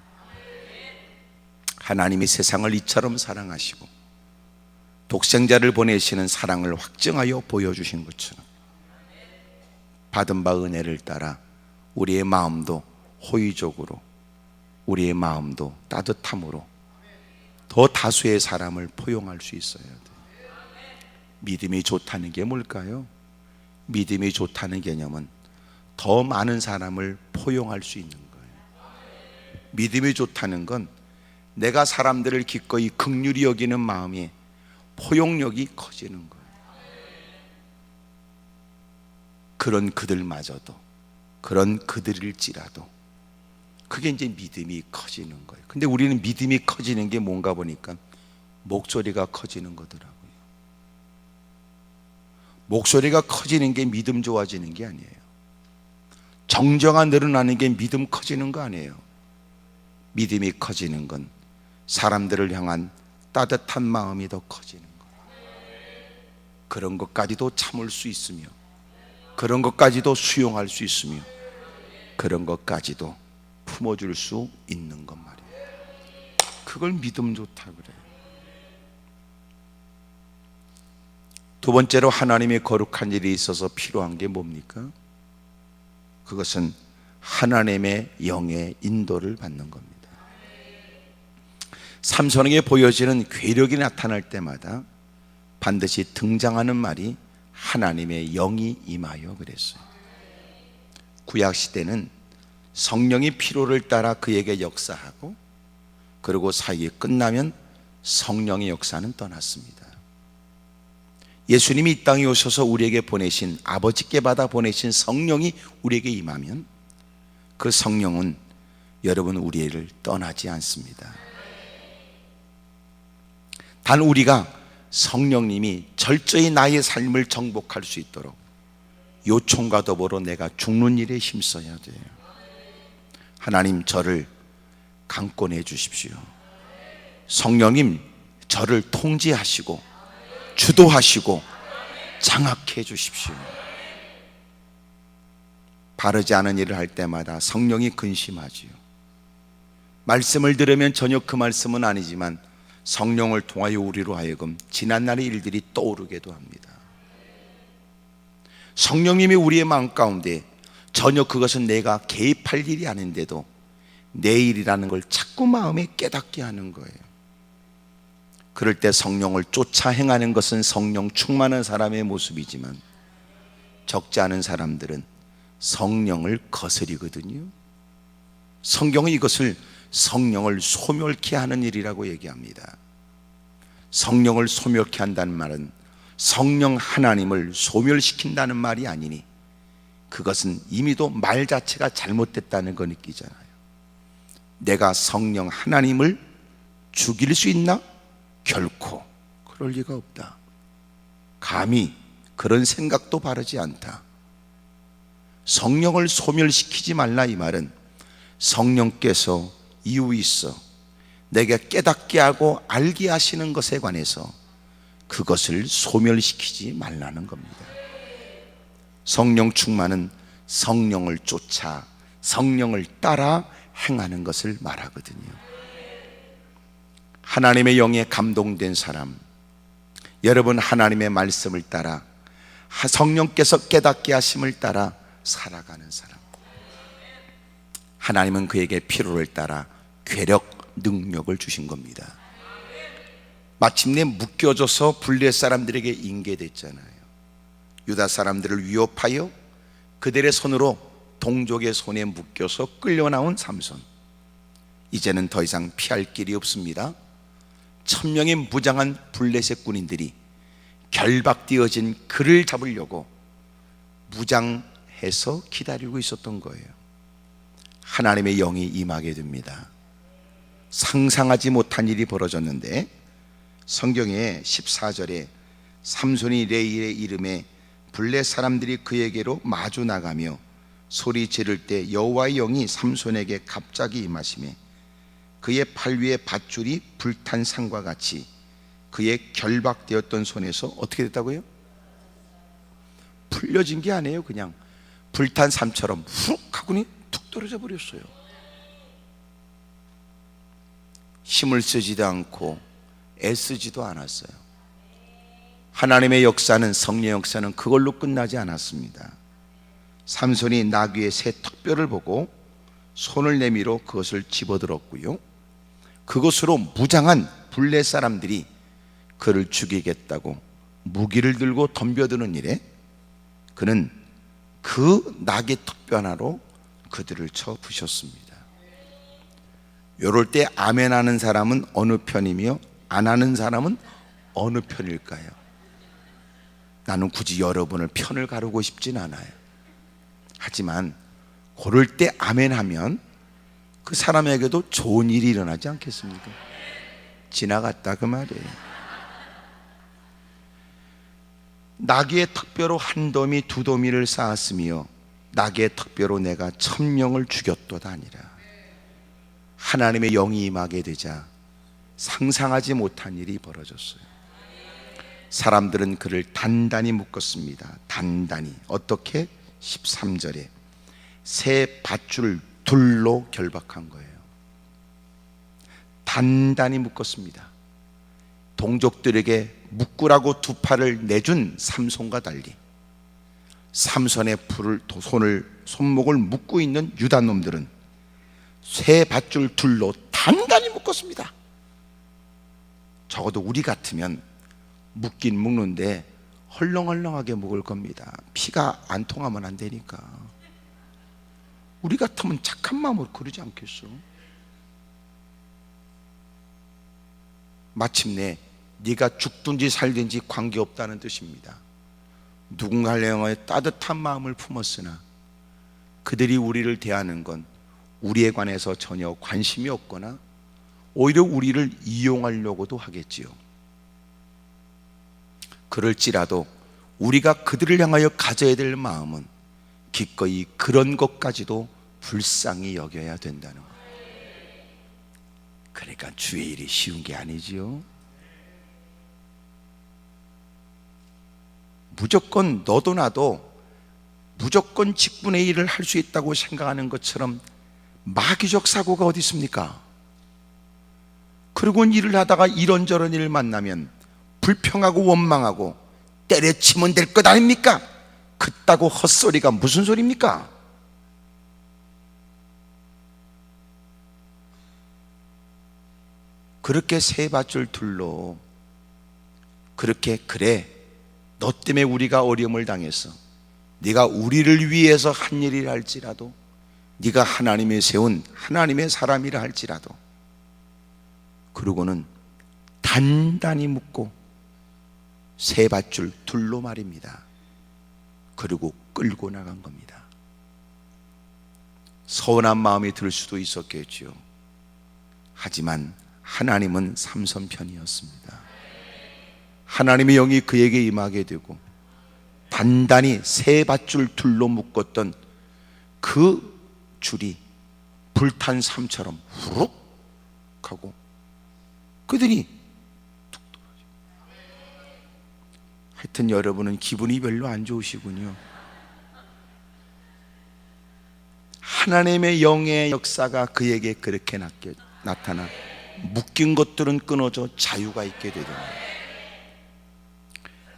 하나님이 세상을 이처럼 사랑하시고 독생자를 보내시는 사랑을 확증하여 보여주신 것처럼 받은 바 은혜를 따라 우리의 마음도 호의적으로, 우리의 마음도 따뜻함으로 더 다수의 사람을 포용할 수 있어야 돼요. 믿음이 좋다는 게 뭘까요? 믿음이 좋다는 개념은 더 많은 사람을 포용할 수 있는 거예요. 믿음이 좋다는 건 내가 사람들을 기꺼이 긍휼히 여기는 마음이 포용력이 커지는 거예요. 그런 그들마저도, 그런 그들일지라도, 그게 이제 믿음이 커지는 거예요. 근데 우리는 믿음이 커지는 게 뭔가 보니까 목소리가 커지는 거더라고요. 목소리가 커지는 게 믿음 좋아지는 게 아니에요. 정정화 늘어나는 게 믿음 커지는 거 아니에요. 믿음이 커지는 건 사람들을 향한 따뜻한 마음이 더 커지는 거예요. 그런 것까지도 참을 수 있으며, 그런 것까지도 수용할 수 있으며, 그런 것까지도 품어줄 수 있는 것 말이에요. 그걸 믿음 좋다 그래요. 두 번째로 하나님의 거룩한 일이 있어서 필요한 게 뭡니까? 그것은 하나님의 영의 인도를 받는 겁니다. 삼손에게 보여지는 괴력이 나타날 때마다 반드시 등장하는 말이 하나님의 영이 임하여 그랬어요. 구약 시대는 성령이 피로를 따라 그에게 역사하고, 그리고 사이에 끝나면 성령의 역사는 떠났습니다. 예수님이 이 땅에 오셔서 우리에게 보내신, 아버지께 받아 보내신 성령이 우리에게 임하면 그 성령은 여러분 우리를 떠나지 않습니다. 단 우리가 성령님이 철저히 나의 삶을 정복할 수 있도록 요청과 더불어 내가 죽는 일에 힘써야 돼요. 하나님, 저를 강권해 주십시오. 성령님, 저를 통제하시고 주도하시고 장악해 주십시오. 바르지 않은 일을 할 때마다 성령이 근심하지요. 말씀을 들으면 전혀 그 말씀은 아니지만 성령을 통하여 우리로 하여금 지난날의 일들이 떠오르게도 합니다. 성령님이 우리의 마음 가운데 전혀 그것은 내가 개입할 일이 아닌데도 내 일이라는 걸 자꾸 마음에 깨닫게 하는 거예요. 그럴 때 성령을 쫓아 행하는 것은 성령 충만한 사람의 모습이지만, 적지 않은 사람들은 성령을 거스리거든요. 성경은 이것을 성령을 소멸케 하는 일이라고 얘기합니다. 성령을 소멸케 한다는 말은 성령 하나님을 소멸시킨다는 말이 아니니, 그것은 이미도 말 자체가 잘못됐다는 거 느끼잖아요. 내가 성령 하나님을 죽일 수 있나? 결코 그럴 리가 없다. 감히 그런 생각도 바르지 않다. 성령을 소멸시키지 말라, 이 말은 성령께서 이유 있어 내게 깨닫게 하고 알게 하시는 것에 관해서 그것을 소멸시키지 말라는 겁니다. 성령 충만은 성령을 쫓아 성령을 따라 행하는 것을 말하거든요. 하나님의 영에 감동된 사람, 여러분 하나님의 말씀을 따라, 성령께서 깨닫게 하심을 따라 살아가는 사람, 하나님은 그에게 필요를 따라 괴력, 능력을 주신 겁니다. 마침내 묶여져서 블레 사람들에게 인계됐잖아요. 유다 사람들을 위협하여 그들의 손으로 동족의 손에 묶여서 끌려나온 삼손, 이제는 더 이상 피할 길이 없습니다. 1000명의 무장한 블레셋 군인들이 결박되어진 그를 잡으려고 무장해서 기다리고 있었던 거예요. 하나님의 영이 임하게 됩니다. 상상하지 못한 일이 벌어졌는데, 성경의 14절에 삼손이 레이의 이름에 블레 사람들이 그에게로 마주 나가며 소리 지를 때 여호와의 영이 삼손에게 갑자기 임하시매 그의 팔 위에 밧줄이 불탄 상과 같이 그의 결박되었던 손에서 어떻게 됐다고요? 풀려진 게 아니에요. 그냥 불탄 삶처럼 훅 하고니 툭 떨어져 버렸어요. 힘을 쓰지도 않고 애쓰지도 않았어요. 하나님의 역사는, 성령의 역사는 그걸로 끝나지 않았습니다. 삼손이 나귀의 새 턱뼈를 보고 손을 내밀어 그것을 집어들었고요, 그것으로 무장한 블레 사람들이 그를 죽이겠다고 무기를 들고 덤벼드는 일에 그는 그 낙의 턱뼈 하나로 그들을 쳐 부셨습니다. 이럴 때 아멘 하는 사람은 어느 편이며 안 하는 사람은 어느 편일까요? 나는 굳이 여러분을 편을 가르고 싶진 않아요. 하지만 그럴 때 아멘 하면 그 사람에게도 좋은 일이 일어나지 않겠습니까? 지나갔다 그 말이에요. 나귀의 턱뼈로 한 더미 두 더미를 쌓았으며 나귀의 턱뼈로 내가 1000명을 죽였도다 아니라. 하나님의 영이 임하게 되자 상상하지 못한 일이 벌어졌어요. 사람들은 그를 단단히 묶었습니다. 단단히. 어떻게? 13절에 새 밧줄 둘로 결박한 거예요. 단단히 묶었습니다. 동족들에게 묶으라고 두 팔을 내준 삼손과 달리 삼손의 손목을 묶고 있는 유다 놈들은 새 밧줄 둘로 단단히 묶었습니다. 적어도 우리 같으면 묶긴 묶는데 헐렁헐렁하게 묶을 겁니다. 피가 안 통하면 안 되니까. 우리 같으면 착한 마음으로 그러지 않겠어? 마침내 네가 죽든지 살든지 관계없다는 뜻입니다. 누군가를 향하여 따뜻한 마음을 품었으나 그들이 우리를 대하는 건 우리에 관해서 전혀 관심이 없거나 오히려 우리를 이용하려고도 하겠지요. 그럴지라도 우리가 그들을 향하여 가져야 될 마음은 기꺼이 그런 것까지도 불쌍히 여겨야 된다는 거예요. 그러니까 주의 일이 쉬운 게 아니지요. 무조건 너도 나도 무조건 직분의 일을 할 수 있다고 생각하는 것처럼 마귀적 사고가 어디 있습니까? 그리고 일을 하다가 이런저런 일을 만나면 불평하고 원망하고 때려치면 될 것 아닙니까? 그따구 헛소리가 무슨 소리입니까? 그렇게 새 밧줄 둘로 그렇게 그래 너 때문에 우리가 어려움을 당했어. 네가 우리를 위해서 한 일이라 할지라도 네가 하나님의 세운 하나님의 사람이라 할지라도 그러고는 단단히 묶고 새 밧줄 둘로 말입니다. 그리고 끌고 나간 겁니다. 서운한 마음이 들 수도 있었겠지요. 하지만 하나님은 삼손 편이었습니다. 하나님의 영이 그에게 임하게 되고 단단히 새 밧줄 둘로 묶었던 그 줄이 불탄 삶처럼 후룩 하고 그들이 툭 떨어져. 하여튼 여러분은 기분이 별로 안 좋으시군요. 하나님의 영의 역사가 그에게 그렇게 나타나 묶인 것들은 끊어져 자유가 있게 되더라.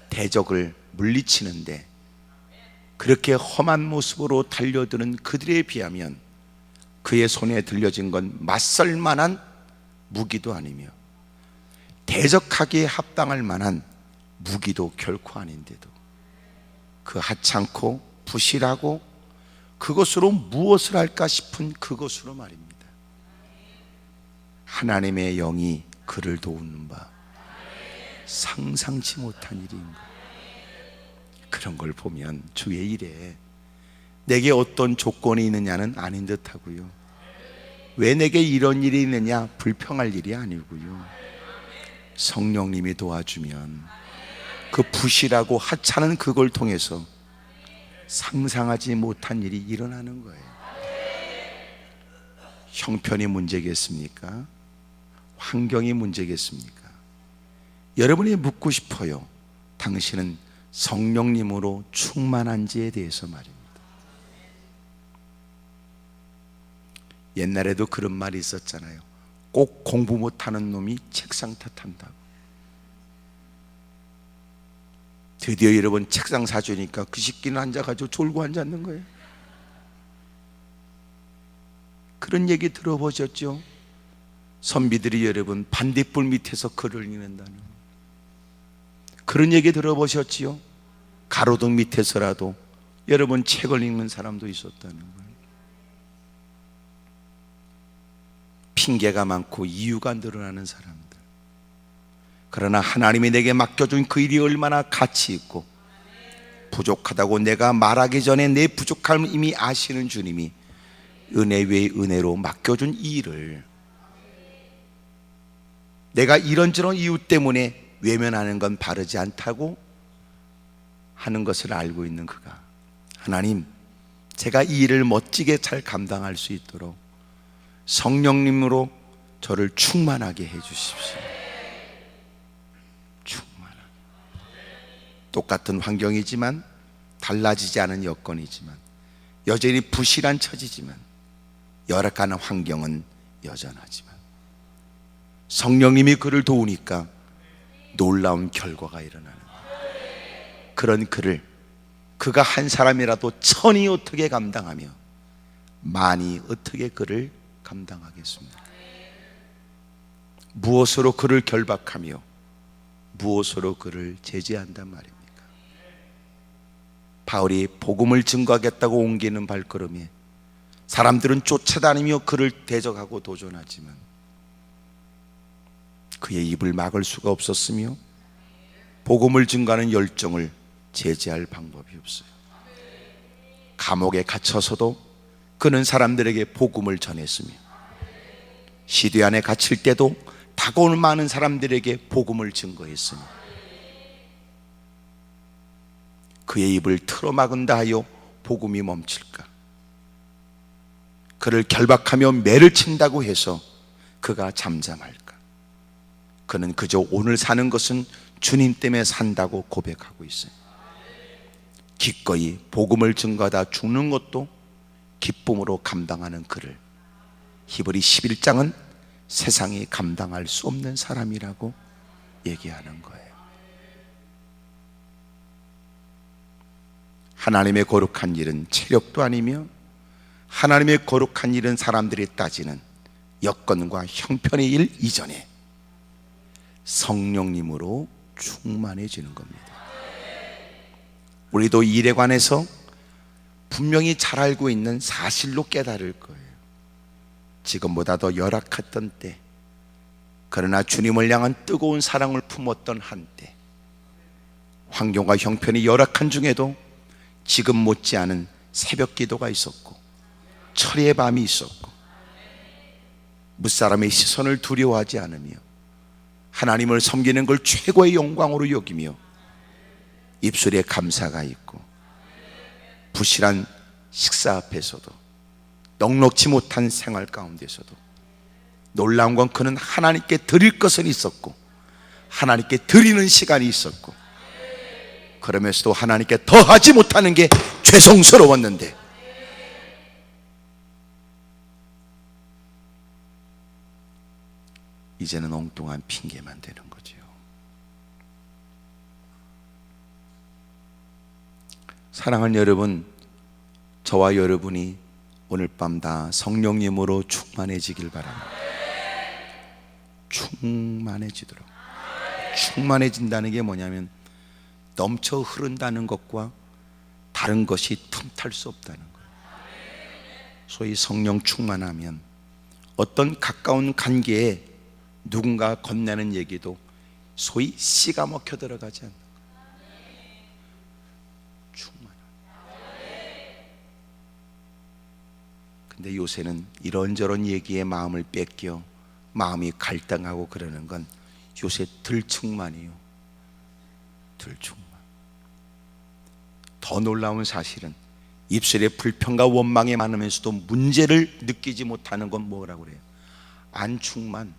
대적을 물리치는데 그렇게 험한 모습으로 달려드는 그들에 비하면 그의 손에 들려진 건 맞설 만한 무기도 아니며 대적하기에 합당할 만한 무기도 결코 아닌데도 그 하찮고 부실하고 그것으로 무엇을 할까 싶은 그것으로 말입니다. 하나님의 영이 그를 도우는 바 상상치 못한 일인 것. 그런 걸 보면 주의 일에 내게 어떤 조건이 있느냐는 아닌 듯하고요. 왜 내게 이런 일이 있느냐 불평할 일이 아니고요. 성령님이 도와주면 그 부실하고 하찮은 그걸 통해서 상상하지 못한 일이 일어나는 거예요. 형편이 문제겠습니까? 환경이 문제겠습니까? 여러분이 묻고 싶어요. 당신은 성령님으로 충만한지에 대해서 말입니다. 옛날에도 그런 말이 있었잖아요. 꼭 공부 못하는 놈이 책상 탓한다고. 드디어 여러분 책상 사주니까 그 새끼는 앉아가지고 졸고 앉았는 거예요. 그런 얘기 들어보셨죠? 선비들이 여러분 반딧불 밑에서 글을 읽는다는 그런 얘기 들어보셨지요? 가로등 밑에서라도 여러분, 책을 읽는 사람도 있었다는 거예요. 핑계가 많고 이유가 늘어나는 사람들. 그러나 하나님이 내게 맡겨준 그 일이 얼마나 가치 있고 부족하다고 내가 말하기 전에 내 부족함을 이미 아시는 주님이 은혜 위에 은혜로 맡겨준 이 일을 내가 이런저런 이유 때문에 외면하는 건 바르지 않다고 하는 것을 알고 있는 그가, 하나님, 제가 이 일을 멋지게 잘 감당할 수 있도록 성령님으로 저를 충만하게 해 주십시오. 충만하게. 똑같은 환경이지만, 달라지지 않은 여건이지만, 여전히 부실한 처지지만, 열악한 환경은 여전하지만 성령님이 그를 도우니까 놀라운 결과가 일어나는 거예요. 그런 그를, 그가 한 사람이라도 천이 어떻게 감당하며 만이 어떻게 그를 감당하겠습니까? 무엇으로 그를 결박하며 무엇으로 그를 제재한단 말입니까? 바울이 복음을 증거하겠다고 옮기는 발걸음에 사람들은 쫓아다니며 그를 대적하고 도전하지만 그의 입을 막을 수가 없었으며 복음을 증거하는 열정을 제재할 방법이 없어요. 감옥에 갇혀서도 그는 사람들에게 복음을 전했으며 시대 안에 갇힐 때도 다가오는 많은 사람들에게 복음을 증거했으며 그의 입을 틀어막은다 하여 복음이 멈출까? 그를 결박하며 매를 친다고 해서 그가 잠잠할까? 그는 그저 오늘 사는 것은 주님 때문에 산다고 고백하고 있어요. 기꺼이 복음을 증거하다 죽는 것도 기쁨으로 감당하는 그를 히브리 11장은 세상이 감당할 수 없는 사람이라고 얘기하는 거예요. 하나님의 거룩한 일은 체력도 아니며 하나님의 거룩한 일은 사람들이 따지는 여건과 형편의 일 이전에 성령님으로 충만해지는 겁니다. 우리도 일에 관해서 분명히 잘 알고 있는 사실로 깨달을 거예요. 지금보다 더 열악했던 때, 그러나 주님을 향한 뜨거운 사랑을 품었던 한때, 환경과 형편이 열악한 중에도 지금 못지않은 새벽 기도가 있었고 철의 밤이 있었고 무사람의 시선을 두려워하지 않으며 하나님을 섬기는 걸 최고의 영광으로 여기며 입술에 감사가 있고 부실한 식사 앞에서도 넉넉지 못한 생활 가운데서도 놀라운 건 그는 하나님께 드릴 것은 있었고 하나님께 드리는 시간이 있었고 그러면서도 하나님께 더하지 못하는 게 죄송스러웠는데 이제는 엉뚱한 핑계만 되는 거죠. 사랑하는 여러분, 저와 여러분이 오늘 밤 다 성령님으로 충만해지길 바랍니다. 충만해지도록. 충만해진다는 게 뭐냐면 넘쳐 흐른다는 것과 다른 것이 틈탈 수 없다는 거예요. 소위 성령 충만하면 어떤 가까운 관계에 누군가 건네는 얘기도 소위 씨가 먹혀 들어가지 않는 거예요. 충만함. 근데 요새는 이런저런 얘기에 마음을 뺏겨 마음이 갈등하고 그러는 건 요새 들충만이에요. 들충만. 더 놀라운 사실은 입술에 불평과 원망이 많으면서도 문제를 느끼지 못하는 건 뭐라고 그래요? 안충만.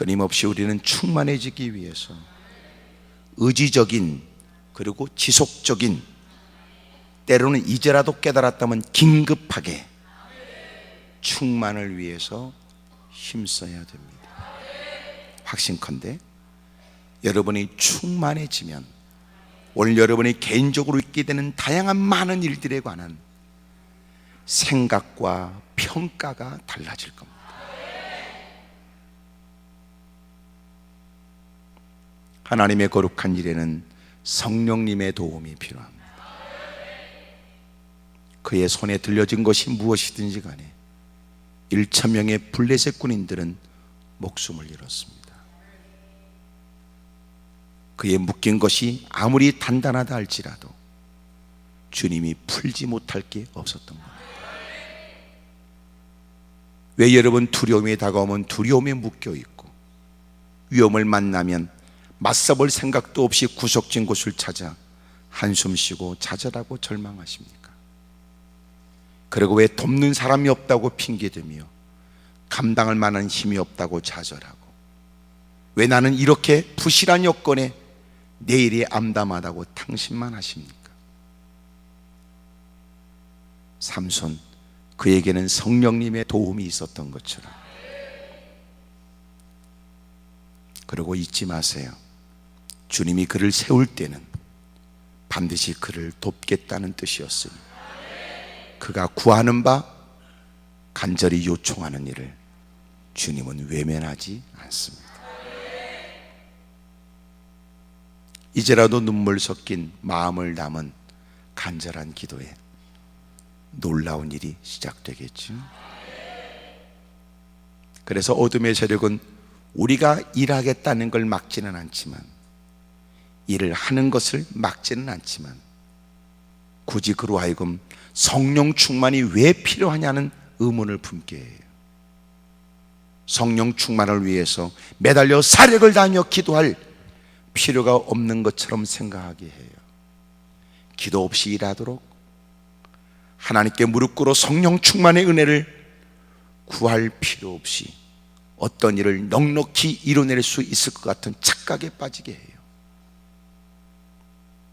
끊임없이 우리는 충만해지기 위해서 의지적인 그리고 지속적인, 때로는 이제라도 깨달았다면 긴급하게 충만을 위해서 힘써야 됩니다. 확신컨대 여러분이 충만해지면 오늘 여러분이 개인적으로 있게 되는 다양한 많은 일들에 관한 생각과 평가가 달라질 겁니다. 하나님의 거룩한 일에는 성령님의 도움이 필요합니다. 그의 손에 들려진 것이 무엇이든지 간에 1,000명의 블레셋 군인들은 목숨을 잃었습니다. 그의 묶인 것이 아무리 단단하다 할지라도 주님이 풀지 못할 게 없었던 겁니다. 왜 여러분 두려움이 다가오면 두려움에 묶여 있고 위험을 만나면 맞서볼 생각도 없이 구석진 곳을 찾아 한숨 쉬고 좌절하고 절망하십니까? 그리고 왜 돕는 사람이 없다고 핑계대며 감당할 만한 힘이 없다고 좌절하고 왜 나는 이렇게 부실한 여건에 내일이 암담하다고 탕신만 하십니까? 삼손, 그에게는 성령님의 도움이 있었던 것처럼. 그리고 잊지 마세요. 주님이 그를 세울 때는 반드시 그를 돕겠다는 뜻이었으니 그가 구하는 바 간절히 요청하는 일을 주님은 외면하지 않습니다. 이제라도 눈물 섞인 마음을 담은 간절한 기도에 놀라운 일이 시작되겠죠. 그래서 어둠의 세력은 우리가 일하겠다는 걸 막지는 않지만, 일을 하는 것을 막지는 않지만, 굳이 그로 하여금 성령 충만이 왜 필요하냐는 의문을 품게 해요. 성령 충만을 위해서 매달려 사력을 다하며 기도할 필요가 없는 것처럼 생각하게 해요. 기도 없이 일하도록 하나님께 무릎 꿇어 성령 충만의 은혜를 구할 필요 없이 어떤 일을 넉넉히 이뤄낼 수 있을 것 같은 착각에 빠지게 해요.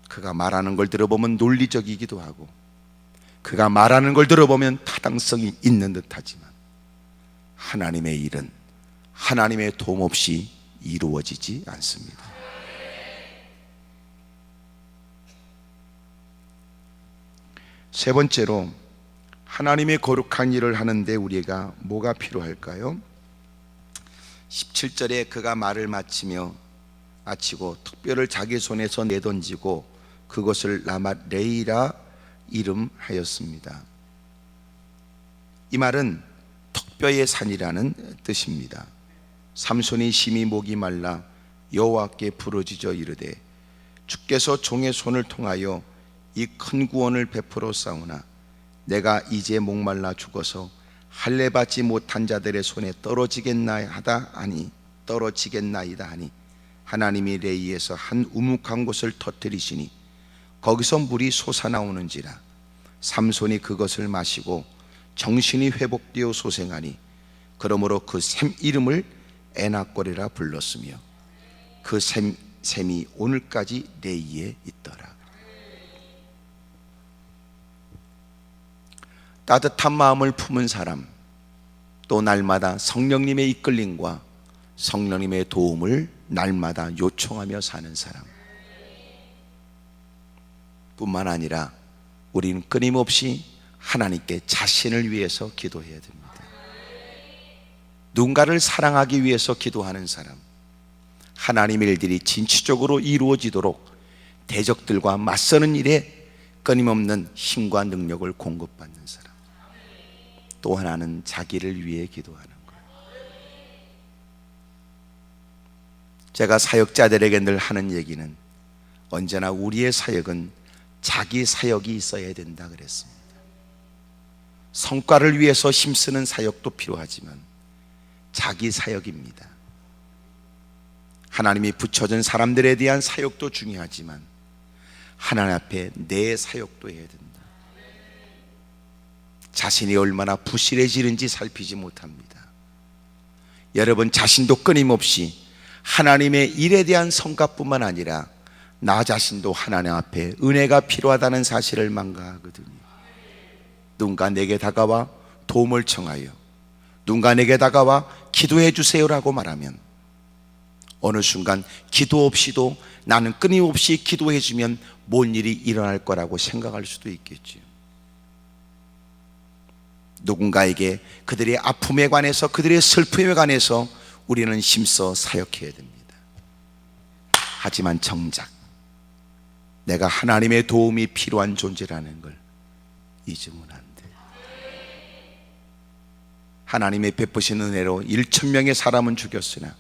그가 말하는 걸 들어보면 논리적이기도 하고 그가 말하는 걸 들어보면 타당성이 있는 듯하지만 하나님의 일은 하나님의 도움 없이 이루어지지 않습니다. 세 번째로, 하나님의 거룩한 일을 하는데 우리가 뭐가 필요할까요? 17절에 그가 말을 마치고 턱뼈를 자기 손에서 내던지고 그것을 라마레이라 이름하였습니다. 이 말은 턱뼈의 산이라는 뜻입니다. 삼손이 심히 목이 말라 여호와께 부르짖어 이르되 주께서 종의 손을 통하여 이 큰 구원을 베풀어 싸우나 내가 이제 목말라 죽어서 할례 받지 못한 자들의 손에 떨어지겠나이다 하니 하나님이 레이에서 한 우묵한 곳을 터뜨리시니 거기서 물이 솟아나오는지라. 삼손이 그것을 마시고 정신이 회복되어 소생하니 그러므로 그 샘 이름을 에낙골이라 불렀으며 그 샘이 오늘까지 레이에 있더라. 따뜻한 마음을 품은 사람, 또 날마다 성령님의 이끌림과 성령님의 도움을 날마다 요청하며 사는 사람 뿐만 아니라 우리는 끊임없이 하나님께 자신을 위해서 기도해야 됩니다. 누군가를 사랑하기 위해서 기도하는 사람, 하나님의 일들이 진취적으로 이루어지도록 대적들과 맞서는 일에 끊임없는 힘과 능력을 공급받는 사람, 또 하나는 자기를 위해 기도하는 거예요. 제가 사역자들에게 늘 하는 얘기는 언제나 우리의 사역은 자기 사역이 있어야 된다 그랬습니다. 성과를 위해서 힘쓰는 사역도 필요하지만 자기 사역입니다. 하나님이 붙여준 사람들에 대한 사역도 중요하지만 하나님 앞에 내 사역도 해야 된다. 자신이 얼마나 부실해지는지 살피지 못합니다. 여러분 자신도 끊임없이 하나님의 일에 대한 성과뿐만 아니라 나 자신도 하나님 앞에 은혜가 필요하다는 사실을 망각하거든요. 누군가 내게 다가와 도움을 청하여, 누군가 내게 다가와 기도해 주세요라고 말하면 어느 순간 기도 없이도 나는 끊임없이 기도해 주면 뭔 일이 일어날 거라고 생각할 수도 있겠죠. 누군가에게 그들의 아픔에 관해서, 그들의 슬픔에 관해서 우리는 힘써 사역해야 됩니다. 하지만 정작 내가 하나님의 도움이 필요한 존재라는 걸 잊으면 안 돼. 하나님의 베푸신 은혜로 1,000명의 사람은 죽였으나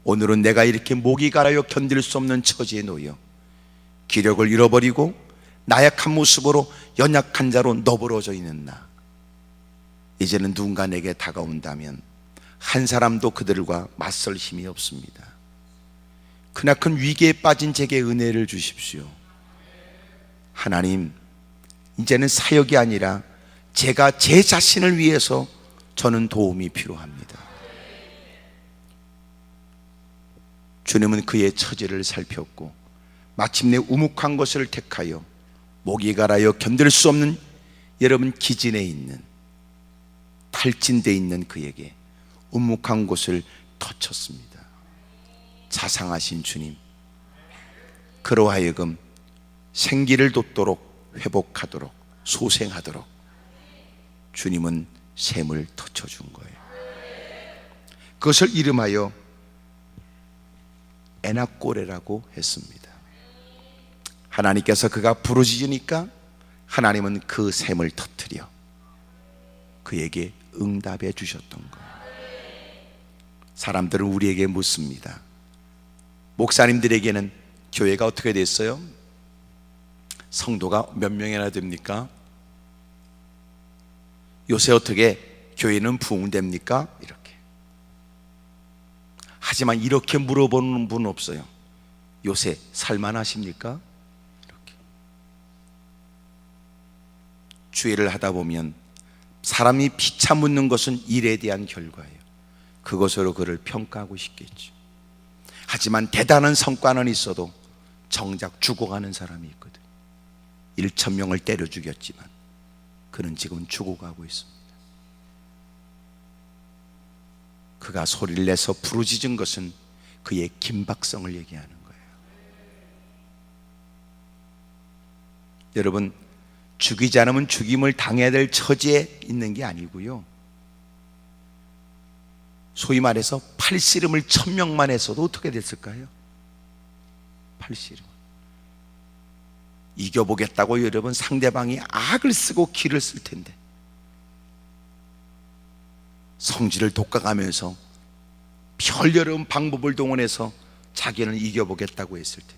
오늘은 내가 이렇게 목이 갈아요 견딜 수 없는 처지에 놓여 기력을 잃어버리고 나약한 모습으로 연약한 자로 너부러져 있는 나, 이제는 누군가 내게 다가온다면 한 사람도 그들과 맞설 힘이 없습니다. 크나큰 위기에 빠진 제게 은혜를 주십시오. 하나님, 이제는 사역이 아니라 제가 제 자신을 위해서 저는 도움이 필요합니다. 주님은 그의 처지를 살폈고 마침내 우묵한 것을 택하여 목이 갈아여 견딜 수 없는 여러분 기진에 있는 탈진돼 있는 그에게 우묵한 곳을 터쳤습니다. 자상하신 주님, 그로 하여금 생기를 돋도록 회복하도록 소생하도록 주님은 샘을 터쳐준 거예요. 그것을 이름하여 에나꼬레라고 했습니다. 하나님께서 그가 부르짖으니까 하나님은 그 샘을 터뜨려 그에게 응답해 주셨던 거예요. 사람들은 우리에게 묻습니다. 목사님들에게는 교회가 어떻게 됐어요? 성도가 몇 명이나 됩니까? 요새 어떻게 교회는 부흥됩니까? 이렇게. 하지만 이렇게 물어보는 분 없어요. 요새 살만하십니까? 이렇게. 주의를 하다 보면 사람이 피차 묻는 것은 일에 대한 결과예요. 그것으로 그를 평가하고 싶겠죠. 하지만 대단한 성과는 있어도 정작 죽어가는 사람이 있거든. 1,000명을 때려 죽였지만 그는 지금 죽어가고 있습니다. 그가 소리를 내서 부르짖은 것은 그의 긴박성을 얘기하는 거예요. 여러분, 죽이지 않으면 죽임을 당해야 될 처지에 있는 게 아니고요, 소위 말해서 팔씨름을 1,000명만 했어도 어떻게 됐을까요? 팔씨름 이겨보겠다고 여러분 상대방이 악을 쓰고 기를 쓸 텐데 성질을 돋궈가면서 별여름 방법을 동원해서 자기는 이겨보겠다고 했을 텐데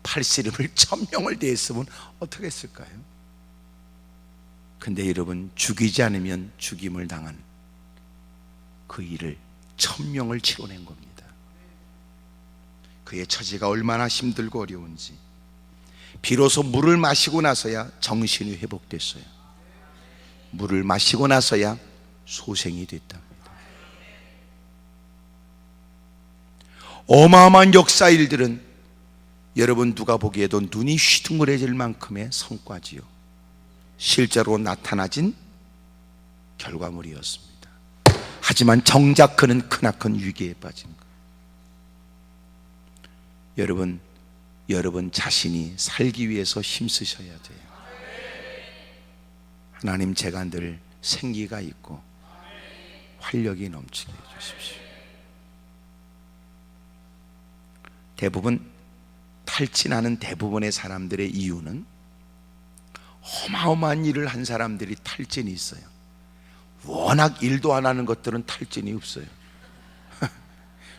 팔씨름을 1,000명을 대했으면 어떻게 했을까요? 근데 여러분, 죽이지 않으면 죽임을 당한 그 일을 1,000명을 치러낸 겁니다. 그의 처지가 얼마나 힘들고 어려운지 비로소 물을 마시고 나서야 정신이 회복됐어요. 물을 마시고 나서야 소생이 됐답니다. 어마어마한 역사 일들은 여러분 누가 보기에도 눈이 휘둥그레질 만큼의 성과지요, 실제로 나타나진 결과물이었습니다. 하지만 정작 그는 크나큰 위기에 빠진 거예요. 여러분 자신이 살기 위해서 힘쓰셔야 돼요. 하나님, 제가 늘 생기가 있고 활력이 넘치게 해주십시오. 대부분 탈진하는 대부분의 사람들의 이유는 어마어마한 일을 한 사람들이 탈진이 있어요. 워낙 일도 안 하는 것들은 탈진이 없어요.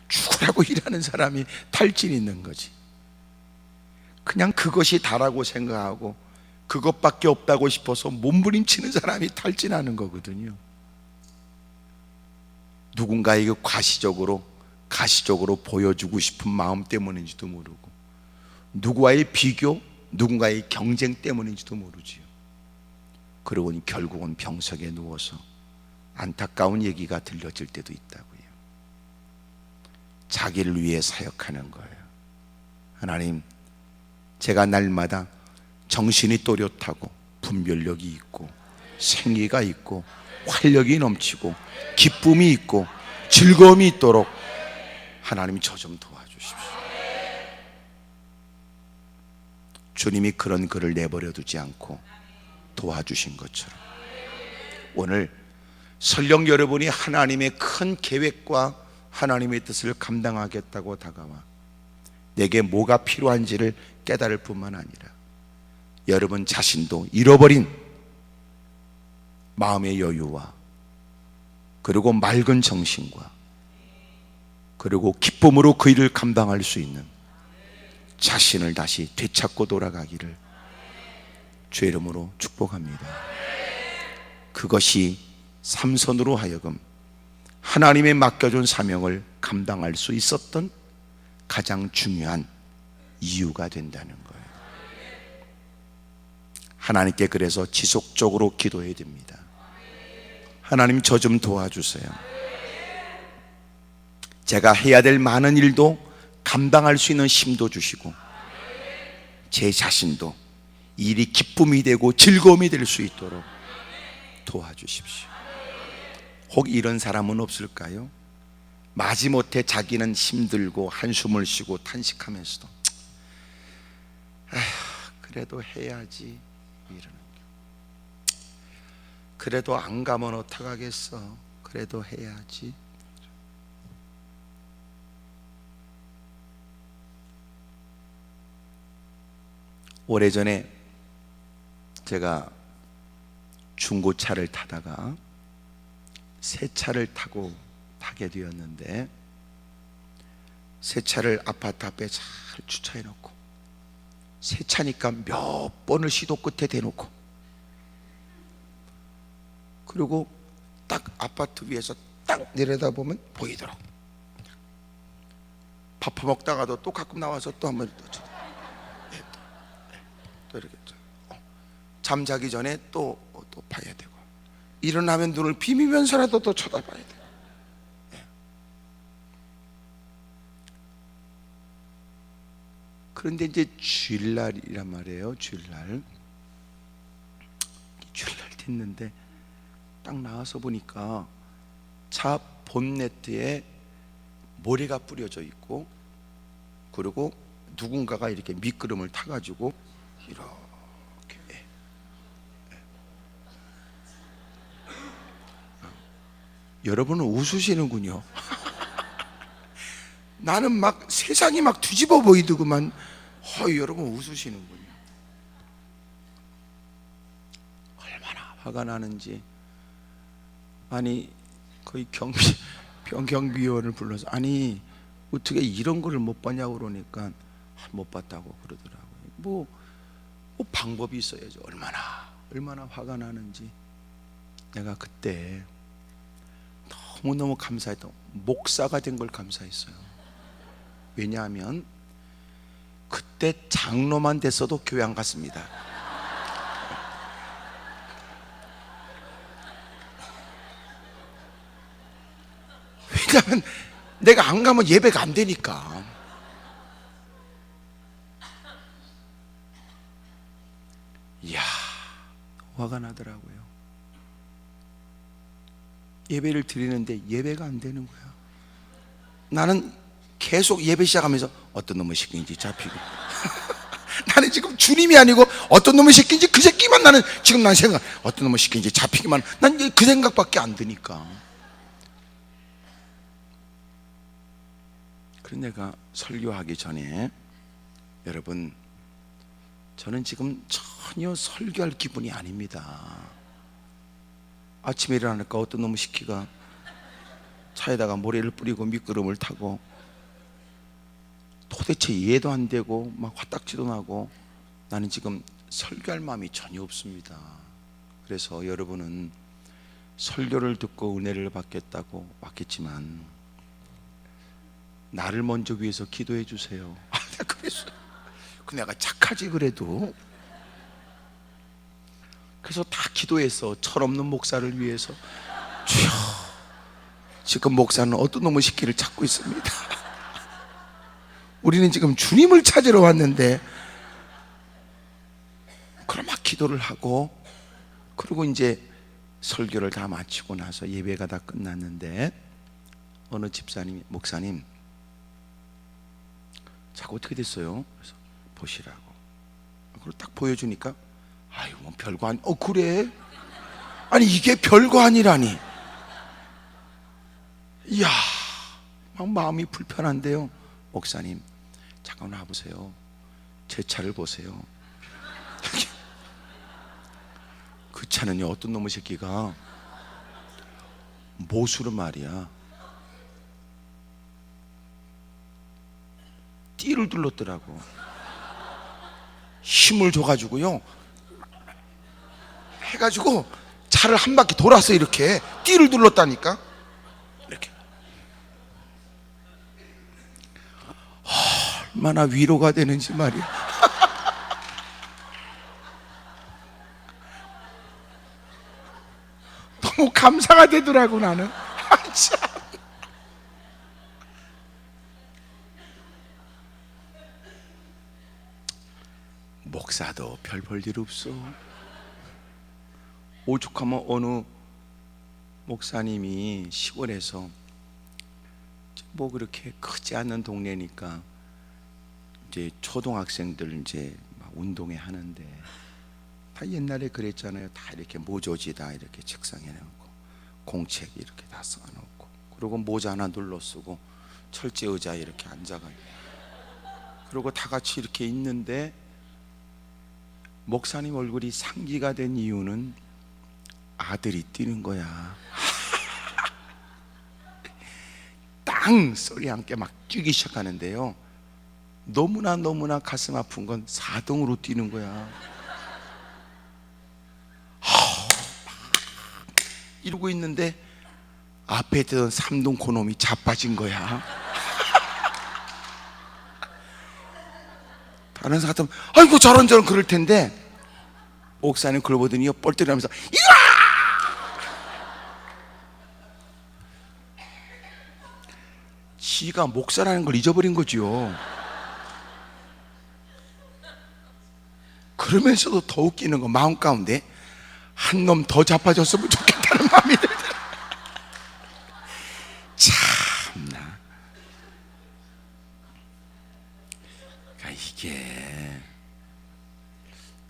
죽으라고 일하는 사람이 탈진이 있는 거지. 그냥 그것이 다라고 생각하고 그것밖에 없다고 싶어서 몸부림치는 사람이 탈진하는 거거든요. 누군가에게 가시적으로 보여주고 싶은 마음 때문인지도 모르고, 누구와의 비교, 누군가의 경쟁 때문인지도 모르지요. 그러고 결국은 병석에 누워서 안타까운 얘기가 들려질 때도 있다고요. 자기를 위해 사역하는 거예요. 하나님, 제가 날마다 정신이 또렷하고 분별력이 있고 생기가 있고 활력이 넘치고 기쁨이 있고 즐거움이 있도록 하나님 저 좀 도와주십시오. 주님이 그런 글을 내버려 두지 않고 도와주신 것처럼 오늘 설령 여러분이 하나님의 큰 계획과 하나님의 뜻을 감당하겠다고 다가와 내게 뭐가 필요한지를 깨달을 뿐만 아니라 여러분 자신도 잃어버린 마음의 여유와 그리고 맑은 정신과 그리고 기쁨으로 그 일을 감당할 수 있는 자신을 다시 되찾고 돌아가기를 주의 이름으로 축복합니다. 그것이 삼손으로 하여금 하나님의 맡겨준 사명을 감당할 수 있었던 가장 중요한 이유가 된다는 거예요. 하나님께 그래서 지속적으로 기도해야 됩니다. 하나님, 저 좀 도와주세요. 제가 해야 될 많은 일도 감당할 수 있는 힘도 주시고 제 자신도 일이 기쁨이 되고 즐거움이 될 수 있도록 도와주십시오. 혹 이런 사람은 없을까요? 마지못해 자기는 힘들고 한숨을 쉬고 탄식하면서도 그래도 해야지 이러는 거. 그래도 안 가면 어떡하겠어. 그래도 해야지. 오래전에 제가 중고차를 타다가 새 차를 타게 되었는데, 새 차를 아파트 앞에 잘 주차해 놓고 새 차니까 몇 번을 시도 끝에 대놓고, 그리고 딱 아파트 위에서 딱 내려다보면 보이도록, 밥 퍼먹다가도 또 가끔 나와서 또 한번 또 이렇게 잠자기 전에 또 봐야 되고, 일어나면 눈을 비비면서라도 또 쳐다봐야 돼요. 그런데 이제 주일날이란 말이에요. 주일날 됐는데 딱 나와서 보니까 차 본네트에 모래가 뿌려져 있고, 그리고 누군가가 이렇게 미끄럼을 타가지고 이렇게 여러분은 웃으시는군요. 나는 막 세상이 막 뒤집어 보이더구만. 여러분 웃으시는군요. 얼마나 화가 나는지. 아니 거의 경비원을 불러서, 아니 어떻게 이런 거를 못 봤냐고 그러니까 못 봤다고 그러더라고요. 뭐 방법이 있어야죠. 얼마나 화가 나는지. 내가 그때 너무너무 감사했던, 목사가 된 걸 감사했어요. 왜냐하면 그때 장로만 됐어도 교회 안 갔습니다. 왜냐하면 내가 안 가면 예배가 안 되니까. 이야, 화가 나더라고요. 예배를 드리는데 예배가 안 되는 거야. 나는 계속 예배 시작하면서 어떤 놈의 새끼인지 잡히고 나는 지금 주님이 아니고 어떤 놈의 새끼인지 그 새끼만, 나는 지금 난 생각, 어떤 놈의 새끼인지 잡히기만, 난 그 생각밖에 안 드니까. 그래서 내가 설교하기 전에, 여러분 저는 지금 전혀 설교할 기분이 아닙니다. 아침에 일어나니까 어떤 놈의 새끼가 차에다가 모래를 뿌리고 미끄럼을 타고, 도대체 이해도 안 되고 막 화딱지도 나고, 나는 지금 설교할 마음이 전혀 없습니다. 그래서 여러분은 설교를 듣고 은혜를 받겠다고 왔겠지만 나를 먼저 위해서 기도해 주세요. 그래서 내가 착하지 그래도. 그래서 다 기도해서 철없는 목사를 위해서, 주여, 지금 목사는 어떤 놈의 새끼를 찾고 있습니다. 우리는 지금 주님을 찾으러 왔는데. 그럼 막 기도를 하고, 그리고 이제 설교를 다 마치고 나서 예배가 다 끝났는데, 어느 집사님이, 목사님 자꾸 어떻게 됐어요? 그래서 보시라고. 그걸 딱 보여주니까, 아유 뭐 별거 아니. 그래? 아니 이게 별거 아니라니. 이야, 막 마음이 불편한데요. 목사님, 잠깐 와보세요. 제 차를 보세요. 그 차는요, 어떤 놈의 새끼가 모수로 말이야 띠를 둘렀더라고. 힘을 줘가지고요 해가지고 차를 한 바퀴 돌아서 이렇게 띠를 둘렀다니까. 이렇게 얼마나 위로가 되는지 말이야. 너무 감사가 되더라고 나는. 참. 목사도 별 볼 일 없어. 오죽하면 어느 목사님이 시골에서 뭐 그렇게 크지 않는 동네니까 이제 초등학생들 이제 막 운동회 하는데, 다 옛날에 그랬잖아요. 다 이렇게 모조지다 이렇게 책상에 놓고 공책 이렇게 다 써놓고, 그리고 모자 하나 눌러 쓰고 철제 의자에 이렇게 앉아가, 그리고 다 같이 이렇게 있는데 목사님 얼굴이 상기가 된 이유는 아들이 뛰는 거야. 땅 소리 함께 막 뛰기 시작하는데요, 너무나 가슴 아픈 건 4등으로 뛰는 거야. 이러고 있는데 앞에 있던 3등 고놈이 자빠진 거야. 다른 사람 같으면 아이고 저런저런 그럴 텐데, 목사님 그걸 보더니 뻘떡이면서 이와! 지가 목사라는 걸 잊어버린 거지요. 그러면서도 더 웃기는 거, 마음 가운데 한 놈 더 자빠졌으면 좋겠다는 마음이 들더라. 참나. 그러니까 이게,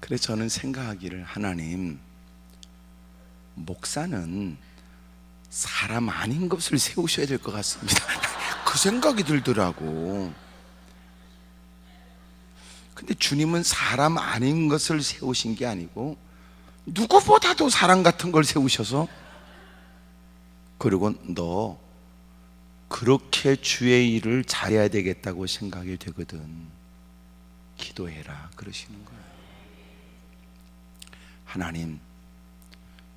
그래서 저는 생각하기를, 하나님, 목사는 사람 아닌 것을 세우셔야 될 것 같습니다. 그 생각이 들더라고. 근데 주님은 사람 아닌 것을 세우신 게 아니고 누구보다도 사람 같은 걸 세우셔서, 그리고 너 그렇게 주의 일을 잘해야 되겠다고 생각이 되거든, 기도해라 그러시는 거예요. 하나님,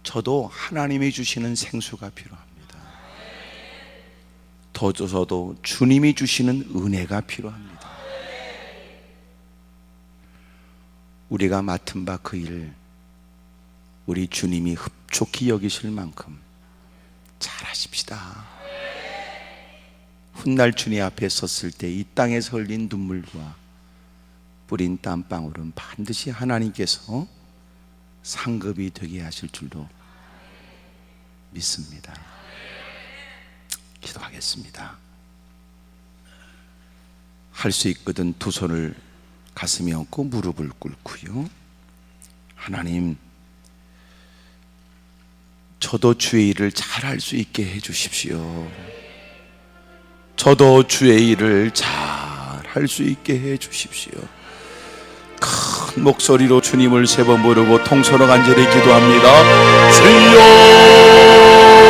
저도 하나님이 주시는 생수가 필요합니다. 더 줘서도 주님이 주시는 은혜가 필요합니다. 우리가 맡은 바 그 일, 우리 주님이 흡족히 여기실 만큼 잘하십시다. 훗날 주님 앞에 섰을 때 이 땅에서 흘린 눈물과 뿌린 땀방울은 반드시 하나님께서 상급이 되게 하실 줄로 믿습니다. 기도하겠습니다. 할 수 있거든 두 손을 가슴에 얹고 무릎을 꿇고요. 하나님, 저도 주의 일을 잘할 수 있게 해 주십시오. 저도 주의 일을 잘할 수 있게 해 주십시오. 큰 목소리로 주님을 세 번 부르고 통성으로 간절히 기도합니다. 주여